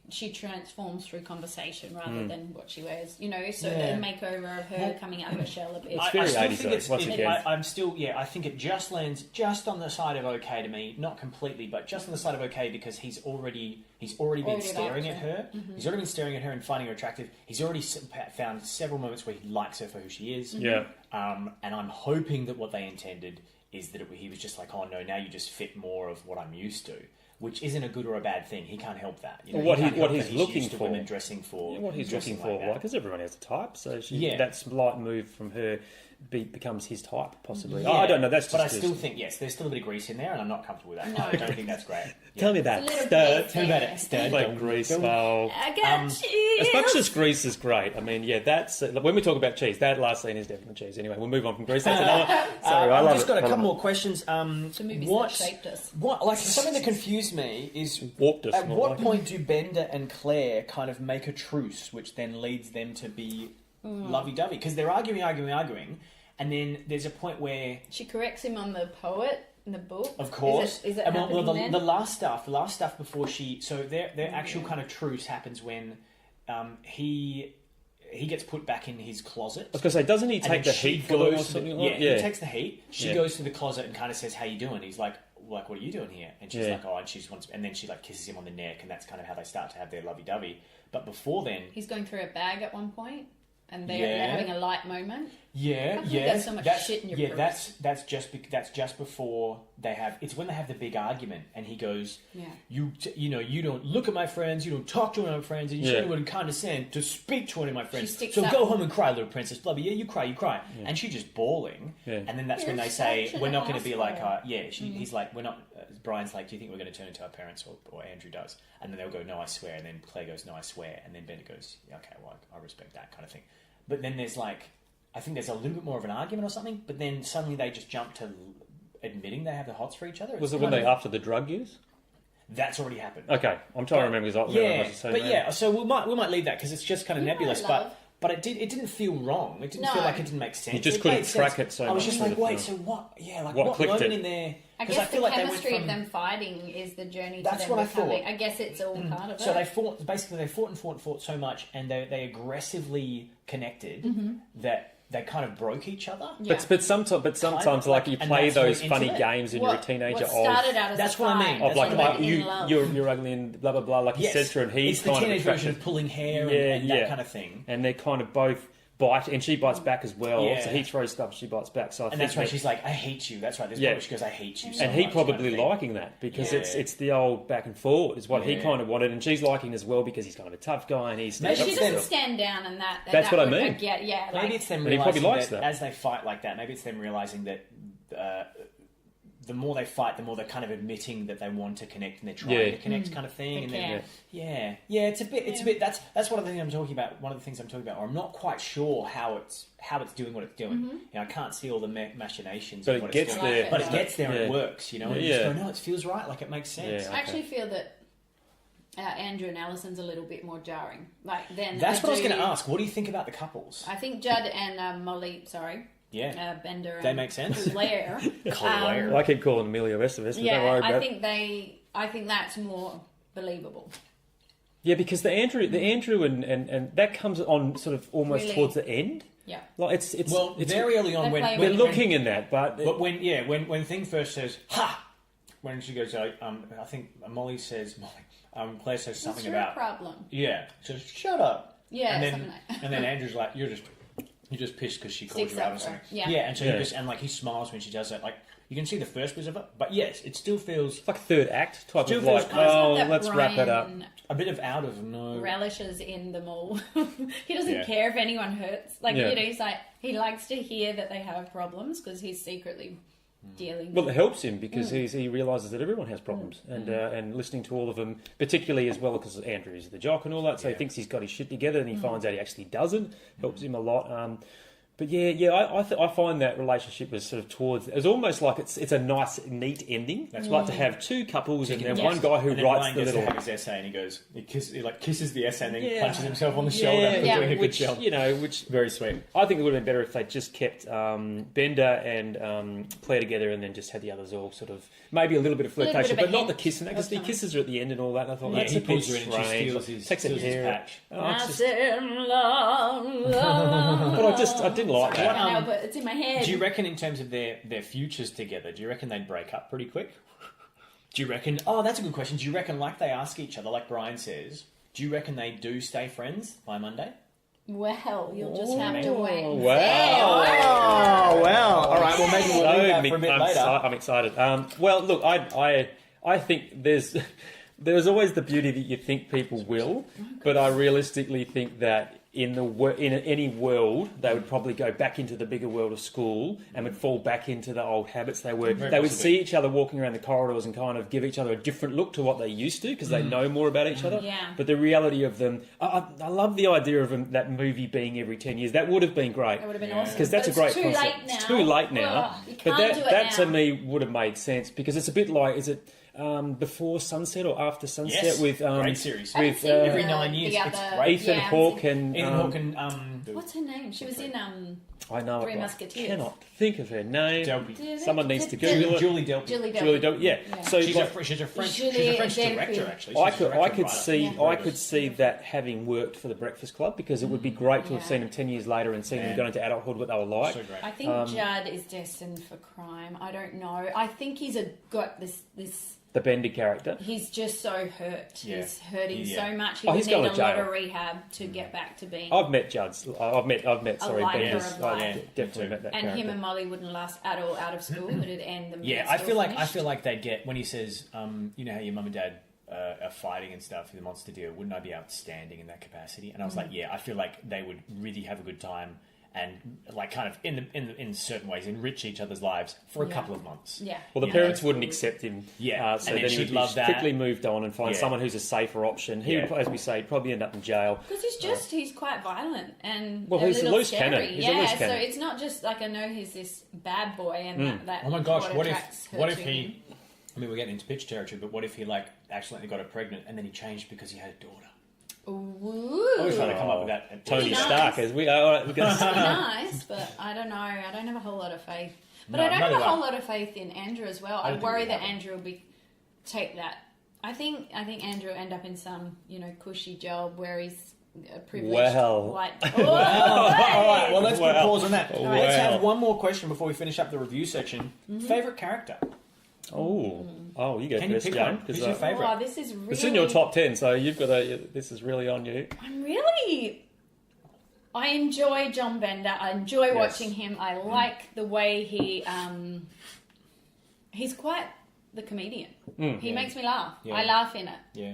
she transforms through conversation rather than what she wears. You know, so Yeah. the makeover of her coming out of her shell a bit. It's very still 80s think though, it's, once again. I'm still, I think it just lands just on the side of okay to me, not completely, but just on the side of okay because he's already been Already staring liked at her. He's already been staring at her and finding her attractive. He's already found several moments where he likes her for who she is. Yeah. And I'm hoping that what they intended is that he was just like, oh no, now you just fit more of what I'm used to. Which isn't a good or a bad thing. He can't help that. You know, Well, he can't help he's that looking used to for. women dressing for. Yeah, what he's dressing looking for, that. because everyone has a type, so Yeah. that slight move from her becomes his type, possibly. Yeah, I don't know. That's just. but I still think there's still a bit of grease in there, and I'm not comfortable with that. No. I don't think that's great. Tell me It's a that. little Stud. bit Tell me about there. it. Stud. Like grease. Well, I got cheese. as much as grease is great, I mean, yeah, that's when we talk about cheese. That last scene is definitely cheese. Anyway, we'll move on from grease. That's another. Sorry, I I've love just it. got a I love couple it. more questions. The movies what that shaped us. What something that confused me is Warped us, at more what like. point do Bender and Claire kind of make a truce, which then leads them to be lovey-dovey? Because they're arguing, and then there's a point where, She corrects him on the poet in the book. of course, Is it and happening then? the last stuff before their actual kind of truce happens when he gets put back in his closet. I was going to say, doesn't he take the heat for them or something like that? Yeah, he takes the heat. She goes to the closet and kind of says, "How you doing?" He's like, "What are you doing here?" And she's like, "Oh," and she just wants, and then she like kisses him on the neck, and that's kind of how they start to have their lovey-dovey. But before then, He's going through a bag at one point, and they're having a light moment. yeah, How come you got so much shit in your purse? that's just before they have. It's when they have the big argument, and he goes, you don't look at my friends, you don't talk to one of my friends, and you certainly wouldn't condescend to speak to one of my friends. So go home and cry, little princess. Blah, blah, yeah, you cry, and she's just bawling. And then that's when they say, we're not going to be like, he's like, we're not. Brian's like, do you think we're going to turn into our parents, or Andrew does? And then they'll go, no, I swear. And then Claire goes, no, I swear. And then Bender goes, okay, well, I respect that kind of thing. But then there's like, I think there's a little bit more of an argument or something, but then suddenly they just jump to admitting they have the hots for each other. Was it when after the drug use? That's already happened. Okay, I'm trying to remember because so we might leave that because it's just kind of nebulous, but it didn't feel wrong. It didn't feel like it didn't make sense. You just couldn't track it so much. I was just like, wait, so what? Yeah, like what clicked moment it? in there? I guess the chemistry of them fighting is the journey to That's them what I becoming. thought. I guess it's all part of it. So they fought so much, and they aggressively connected that they kind of broke each other. Yeah. But sometimes like you play those funny games when you're a teenager. What started out as that's a what I fight, mean. Of like, love. you're ugly and blah blah blah. Like he says to her, and he's it's the kind teenage of version attracted. of pulling hair and that kind of thing. And they're kind of both bite, and she bites back as well. Yeah. So he throws stuff, she bites back. So I think that's why she's like, I hate you. That's right. There's point where she goes, I hate you. So and he much, probably kind of thing. liking that because it's the old back and forward is what he kind of wanted, and she's liking as well because he's kind of a tough guy and he's. But she doesn't stand down, and that's what I mean. Yeah, maybe it's them and he probably realizing likes that as they fight like that. Maybe it's them realizing that. The more they fight, the more they're kind of admitting that they want to connect and they're trying to connect, kind of thing. It's a bit. That's one of the things I'm talking about. One of the things I'm talking about, or I'm not quite sure how it's doing what it's doing. You know, I can't see all the machinations. But of it what gets it's doing. there. But it gets there and it works. You know, and you Yeah. just go, no, it feels right. Like it makes sense. Yeah. I actually feel that Andrew and Alison's a little bit more jarring. Like then That's what I was going to ask. What do you think about the couples? I think Judd and Molly. Bender. They and make sense. Claire. I keep calling Amelia Estevez. Yeah, don't worry about I think that's more believable. Yeah, because the Andrew and that comes on sort of almost towards the end. Yeah. Like it's very early on when we're looking in that, but when Thing first says ha, when she goes, I think Molly says, Claire says something about problem. Yeah, says shut up. Yeah, and then something like and then Andrew's like, you're just pissed because she called Sticks you out up or something. for her. And so he smiles when she does that. Like you can see the first bit of it, but yes, it still feels it's like a third act type Still of feels like, kind of that let's wrap that up. Brian a bit of out of no. relishes in them all. He doesn't care if anyone hurts. Like he's like he likes to hear that they have problems because he's secretly dealing. Well, it helps him because he realises that everyone has problems, and listening to all of them, particularly as well because Andrew is the jock and all that, so he thinks he's got his shit together, and he finds out he actually doesn't. Helps him a lot. But I find that relationship was sort of towards. It was almost like it's a nice, neat ending. That's like to have two couples and then one guy who and then writes Ryan the gets little. to have his essay, and he goes, he kisses the essay, and then punches himself on the shoulder for doing a good job. Which Very sweet. I think it would have been better if they just kept Bender and Claire together, and then just had the others all sort of maybe a little bit of flirtation, but not the kissing, because the kisses are at the end and all that. And I thought that's he a bit pulls her in and she strange. steals Takes a his hair. patch. But I didn't like Sorry, that. I can't help it. It's in my head. Do you reckon, in terms of their futures together, do you reckon they'd break up pretty quick? Do you reckon... Oh, that's a good question. Do you reckon, like they ask each other, like Brian says, do you reckon they do stay friends by Monday? Well, you'll just have to wait. Wow. Oh, well. All right, well, maybe we'll leave that for a bit later. I'm excited. Well, look, I think there's always the beauty that you think people will, but I realistically think that in any world, they would probably go back into the bigger world of school and would fall back into the old habits they were. They would see each other walking around the corridors and kind of give each other a different look to what they used to because they know more about each other. Yeah. But the reality of them, I love the idea of them, that movie being every 10 years. That would have been great. That would have been awesome. Because that's a great concept. Late now. It's too late now. You But can't do it that now. to me would have made sense because it's a bit like, is it Before Sunset or After Sunset? Yes, with great series. With every 9 years. It's great. Ethan Hawke and Ethan Hawke and what's her name? She was in I know Three it. Musketeers. I cannot think of her name. Delpy. Someone needs to Google it. Julie Delpy. Julie Julie Delpy. Yeah. So She's like, a French Julie director, Delpy. actually. I She's a could director I could and see writer. I could see that having worked for the Breakfast Club, because it would be great to have Yeah. seen them 10 years later and seen them go into adulthood, what they were like. So great. I think Judd is destined for crime. I don't know. I think he's got this. The Bender character. He's just so hurt. Yeah. He's hurting Yeah. so much. He Oh, would he's need going a to lot jail. of rehab to get back to being. I've met Judd's. I've met sorry liker Bender's. of life. Definitely met that and character. him and Molly wouldn't last at all out of school. It'd end them. Yeah, I feel like they get when he says, you know how your mum and dad are fighting and stuff in the monster deal. Wouldn't I be outstanding in that capacity? And I was like, yeah, I feel like they would really have a good time and like kind of in certain ways enrich each other's lives for a couple of months. Yeah. Well, the You parents know, wouldn't accept him. Yeah, so and then then she'd he'd love that. quickly moved on and find Yeah. someone who's a safer option. He would, Yeah. as we say, probably end up in jail. Because he's quite violent and Well, a he's a little loose scary. cannon. He's a yeah, loose so cannon. it's not just like I know he's this bad boy and that. Oh my gosh, what attracts her if to he? him. I mean, we're getting into pitch territory, but what if he like accidentally got her pregnant and then he changed because he had a daughter? Ooh. I always trying to come up with that. Tony Nice. Stark, as we are. We're gonna say. Nice, but I don't know. I don't have a whole lot of faith. But No, I don't have neither a whole do I. lot of faith in Andrew as well. I I don't think worry we that have it. Andrew will take that. I think Andrew will end up in some cushy job where he's a privileged Well. white. All right, well, let's put a Wow. pause on that. Wow. Let's have one more question before we finish up the review section. Favorite character? Oh, you go Can you first, pick Jane. one? Who's 'cause, your favourite? Oh, this is really. It's in your top 10, so you've got to. This is really on you. I'm really. I enjoy John Bender. I enjoy watching him. I like the way he's quite the comedian. He makes me laugh. Yeah. I laugh in it. Yeah.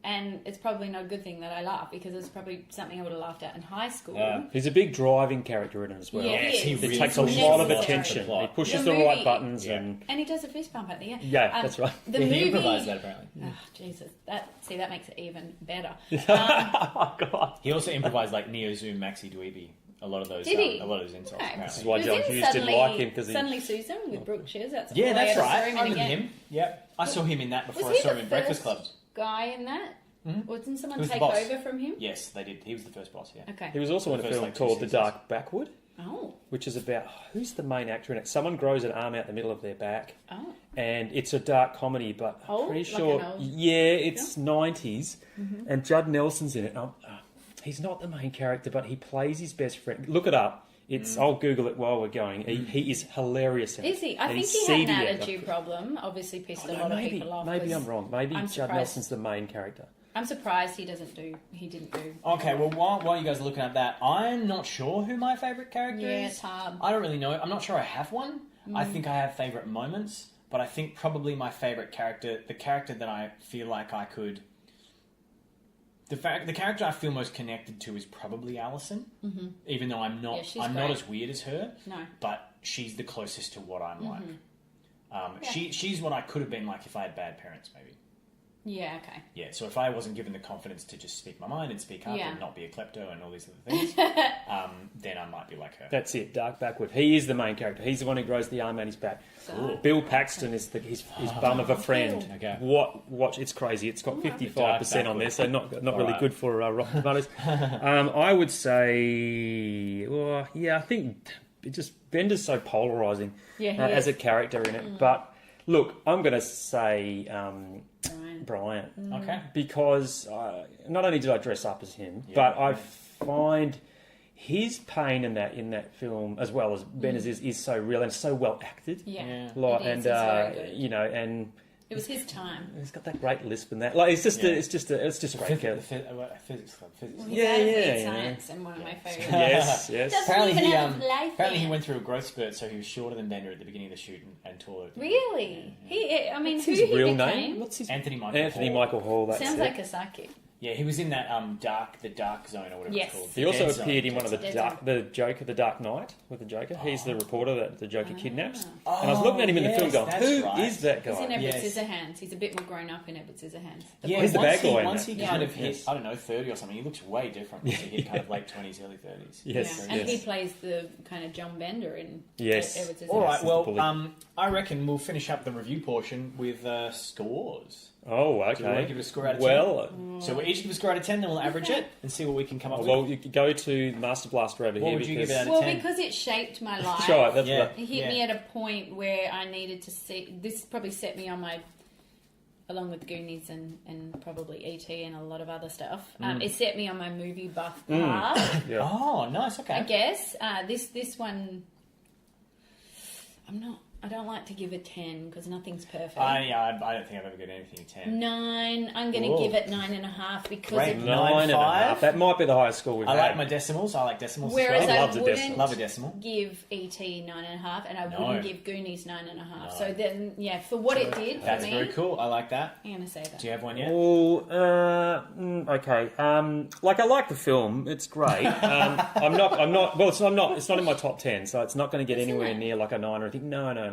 And it's probably not a good thing that I laugh because it's probably something I would have laughed at in high school. Yeah. He's a big driving character in it as well. Yeah, Yes, he is. really It takes a It's lot of necessary. attention. Plot. He pushes The the right movie- buttons Yeah. and And he does a fist bump at the end. Yeah, that's right. The Yeah, movie, he improvised that apparently. Oh, Jesus. That makes it even better. oh god. He also improvised like Neo Zoom Maxi Dweeby. A lot of those. Did he? A lot of those insults. Okay. Apparently. This is why He was John in Hughes didn't like him because he. Suddenly Susan with Brooke Shears. That's Yeah, all I that's ever saw right. him I in remember again. him. Yep. I saw him in that Was before he I saw him the in Breakfast Club. first guy in that? Or didn't someone Who was the take boss? over from him? Yes, they did. He was the first boss. Yeah. Okay. He was also in a First, film like, 2 called The seasons. Dark Backwood, Oh. which is about who's the main actor in it. Someone grows an arm out the middle of their back, Oh. and it's a dark comedy. But I'm Old? pretty Like sure, an old yeah, it's 90s, and Judd Nelson's in it. And he's not the main character, but he plays his best friend. Look it up. It's. I'll Google it while we're going. He is hilarious in it. Is he? I And think he's he had an seedy attitude problem. Obviously pissed a No, lot of maybe people off. maybe 'cause I'm wrong. Maybe I'm Judd surprised. Nelson's the main character. I'm surprised he didn't do. Okay, well, while you guys are looking at that, I'm not sure who my favourite character Yeah, is. it's hard. I don't really know. I'm not sure I have one. I think I have favourite moments, but I think probably my favourite character, the character that I feel like I could... The character I feel most connected to is probably Alison, even though I'm not. Yeah, she's I'm not great. as weird as her. No. But she's the closest to what I'm like. She's what I could have been like if I had bad parents, maybe. Yeah. Okay. Yeah, so if I wasn't given the confidence to just speak my mind and speak up Yeah. and not be a klepto and all these other things, then I might be like her. That's it, Dark Backwood. He is the main character. He's the one who grows the arm out his back. So- Bill Paxton is his bum of a friend. Bill. Okay. Watch, it's crazy. It's got 55% on there, so not really Alright. good for rock tomatoes. I would say, I think it just Bender's so polarizing Yeah, he as is. a character in it. But look, I'm going to say Brian. Brian. Okay. Because not only did I dress up as him, but I find his pain in that film, as well as Bender's, is so real and so well acted. Yeah. Like, It is. and It's very good. and It was his time. he's got that great lisp in that. Like, it's just a great character. Physics club. He's Yeah, out of yeah, Weird yeah. Science and one of my favourites. Yes. Doesn't Apparently even he have a life apparently he in it. went through a growth spurt, so he was shorter than Bender at the beginning of the shoot and taller. Really? I mean, What's who his he real became? name? What's his Anthony Michael Anthony Hall. Michael Hall. That's Sounds it. like a psychic. Yeah, he was in that the dark zone or whatever Yes. it's called. He The also Dead Zone. appeared in one of Dead the Joker, the Dark Knight with the Joker. He's the reporter that the Joker kidnaps. And I was Oh, looking at him in the yes, film, going, that's "Who is right. that He's in guy?" Edward Yes. Scissorhands. He's a bit more grown up in Edward Scissorhands. Yeah, He's the bad guy in once that. he Yeah. kind of hit, Yes. I don't know, 30 or something, he looks way different. Once he hit kind of late 20s, early 30s. Yes, Yeah. And he yes. plays the kind of John Bender in Yes. Edward Scissorhands. All right, Bully. well, I reckon we'll finish up the review portion with scores. Oh, Do we want to okay. give it a score out of 10? Well, So we'll each give a score out of 10, then we'll average it and see what we can come up well, with. you could go to Master Blaster over What here. would you because... give it out of Well, 10? because it shaped my life. That's right. That's Yeah. right. It hit me at a point where I needed to see. This probably set me on my, along with Goonies and probably E.T. and a lot of other stuff. It set me on my movie buff path. Yeah. Oh, nice, okay. I guess this one, I don't like to give a 10 because nothing's perfect. I don't think I've ever given anything a 10. 9. I'm going Ooh. to give it 9.5 because Great. it, 9.5. That might be the highest score we've I had. like my decimals. I like decimals whereas as well. I Loves a decimal. wouldn't Love a decimal. give E.T. 9.5 and I No. wouldn't give Goonies 9.5. No. So then, yeah, for what it did for That's me, very cool. I like that. I'm going to say that. Do you have one yet? Oh, okay. Like I like the film. It's great. I'm not. Well, it's not. It's not in my top 10, so it's not going to get Isn't anywhere it? near like a 9 or anything. No.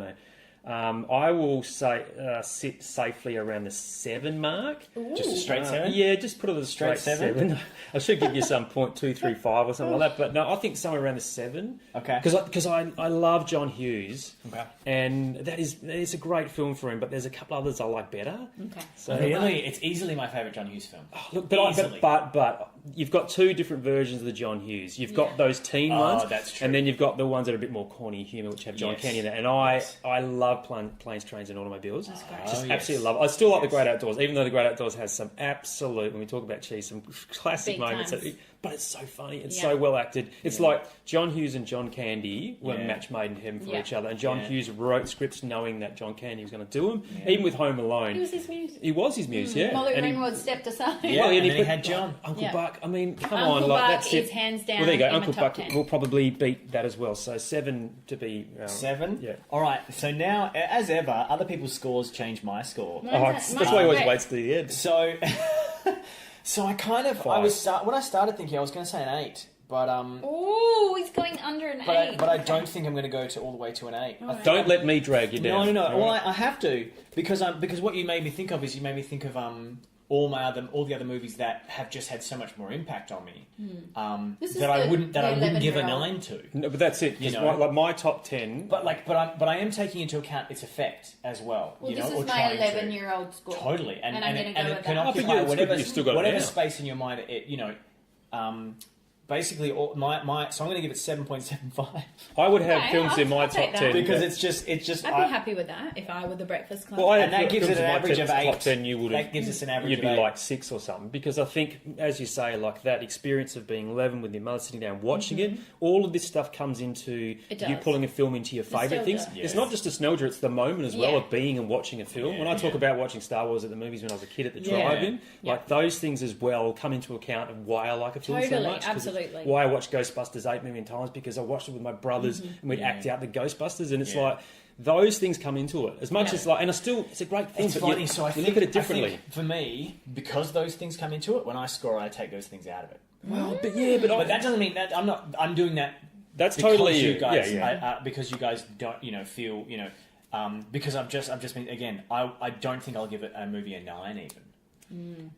I will say sit safely around the 7 mark. Just a straight 7? Yeah, just put it at a straight Straight 7. I should give you some 0.235 or something like that, but no, I think somewhere around the 7. Okay. Because I love John Hughes. Okay. And that is a great film for him, but there's a couple others I like better. Okay. So Really? It's easily my favourite John Hughes film. Look, Easily. but you've got 2 different versions of the John Hughes. You've got those teen Oh, ones, that's true. and then you've got the ones that are a bit more corny humour, which have John Yes. Candy in it. And Yes. I love planes, trains, and automobiles. That's great. Just Oh, absolutely yes. love it. I still like Yes. The Great Outdoors, even though The Great Outdoors has some absolute, when we talk about cheese, some classic Big moments. times. But it's so funny. It's Yeah. so well acted. It's Yeah. like John Hughes and John Candy were Yeah. match made in heaven for Yeah. each other. And John Yeah. Hughes wrote scripts knowing that John Candy was going to do them. Yeah. Even with Home Alone. It was his music. He was his muse, yeah. Molly And he- Ringwald stepped aside. Yeah, well, and he then he put- had John. Uncle Yeah. Buck. I mean, come Uncle on, like Buck that's is it. hands down Well, there you go. in my Uncle top Buck 10. will probably beat that as well. So 7 to be 7? Yeah. All right, so now, as ever, other people's scores change my score. Mine's Oh, a- that's mine's why he always great. waits to the end. So, so I kind of, Five. when I started thinking I was going to say an 8, but Ooh, he's going under an 8. but I don't think I'm going to go to all the way to an 8. I think Don't let me drag you down. No. All Well, right? I have to because what you made me think of is you made me think of all the other movies that have just had so much more impact on me This is that I the- wouldn't the give a 11-year-old. 9 to. No, but that's it. You 'cause know. my top 10. But I am taking into account its effect as well. Well, you this know, or is my trying to. 11-year-old score. Totally, and I'm going to go it with can that. Oh, but occupy yeah, it's good that you've still got it whatever now. space in your mind. Basically, my so I'm going to give it 7.75 I would have Okay, films in my I'll take top that. 10. because it's just I'd be happy with that if I were the Breakfast Club. Well, I and that have gives films it an in my average of top 8. 10, you would have. That gives us an average You'd of be 8. like 6 or something because I think, as you say, like that experience of being 11 with your mother sitting down watching it, all of this stuff comes into It you does. pulling a film into your favourite Nostalgia. things. Yes. It's not just nostalgia; it's the moment as well Yeah. of being and watching a film. Yeah, when I talk yeah. about watching Star Wars at the movies when I was a kid at the Yeah. drive-in, Yeah. like those things as well come into account of why I like a film so Totally, much. 'cause it's absolutely. Why I watch Ghostbusters 8 million times because I watched it with my brothers and we'd Yeah. act out the Ghostbusters, and it's Yeah. like. Those things come into it as much Yeah. as like, and it's a great thing. It's but funny, you, so I you think, look at it I differently. think for me, because those things come into it, when I score, I take those things out of it. Well, but yeah, but, But that doesn't mean that I'm not. I'm doing that that's because totally you guys. Yeah. Because you guys don't, feel, because I've just been again. I don't think I'll give it a movie a 9 even.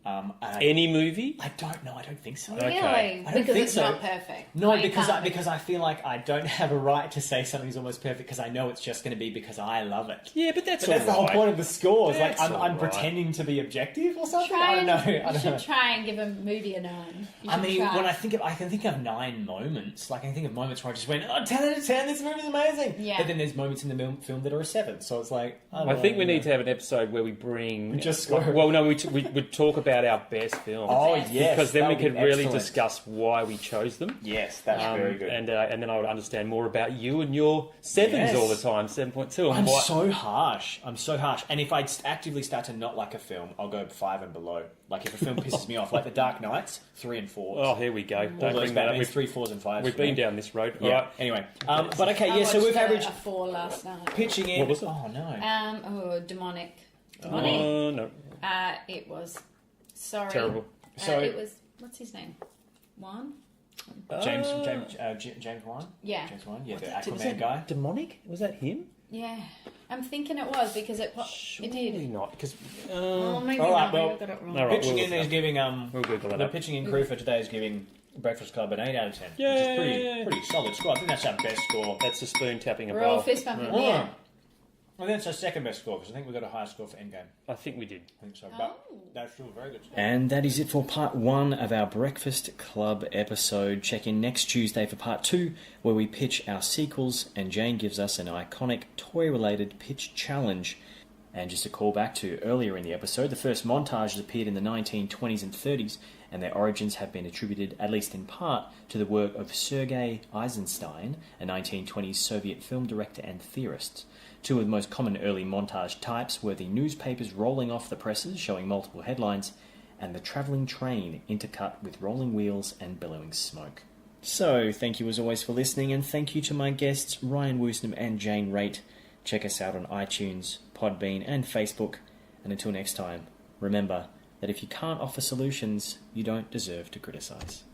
And Any movie? I don't know. I don't think so. Really? Okay. I don't Because think it's so. not perfect. No, Like, because can't be. because I feel like I don't have a right to say something's almost perfect because I know it's just going to be because I love it. Yeah, but that's But that's the whole point of the scores. Like That's I'm all right. pretending to be objective or something. Try I don't know. I you don't know. should try and give a movie a 9. You I should mean, try. when I can think of 9 moments. Like I can think of moments where I just went, "Oh, 10 out of 10, this movie's amazing." Yeah. But then there's moments in the film that are a 7. So it's like, I think we need to have an episode where we bring. We just score. Well, no, we would talk about our best films. Oh Yes. yes, because then that we would be could really excellent. discuss why we chose them. Yes, that's very good. And then I would understand more about you and your 7s Yes. all the time, 7.2. And I'm why- so harsh. And if I actively start to not like a film, I'll go 5 and below. Like if a film pisses me off, like The Dark Knights, 3 and 4. Oh, here we go. All Don't those bring that up. Batmans, 3, 4s, and 5s. We've been down this road. Yeah. All right. Anyway, but okay, I yeah. So watched we've averaged a 4 last night. pitching in. What was it? Oh no. Demonic. Oh, no. It was sorry. Terrible. So- it was what's his name? Juan? James Wan. Yeah. James Wan. Yeah, the Was Aquaman that guy. Demonic? Was that him? Yeah. I'm thinking it was because it Surely did. not. Because Oh, maybe All right, not. Maybe well, I got it wrong. all right. Pitching we'll in look is up. giving We'll Google it the up. pitching in crew for today is giving Breakfast Club an 8 out of 10, which Yay. is pretty solid score. I think that's our best score. That's a spoon tapping a We're all bowl. fist bumping. Oh. Yeah. Well, that's our second best score, because I think we got a higher score for Endgame. I think we did. I think so. But that's still a very good score. And that is it for part 1 of our Breakfast Club episode. Check in next Tuesday for part 2, where we pitch our sequels, and Jane gives us an iconic toy-related pitch challenge. And just a call back to earlier in the episode, the first montages appeared in the 1920s and 30s, and their origins have been attributed, at least in part, to the work of Sergei Eisenstein, a 1920s Soviet film director and theorist. Two of the most common early montage types were the newspapers rolling off the presses, showing multiple headlines, and the travelling train intercut with rolling wheels and billowing smoke. So, thank you as always for listening, and thank you to my guests Ryan Woosnam and Jane Raitt. Check us out on iTunes, Podbean and Facebook. And until next time, remember that if you can't offer solutions, you don't deserve to criticise.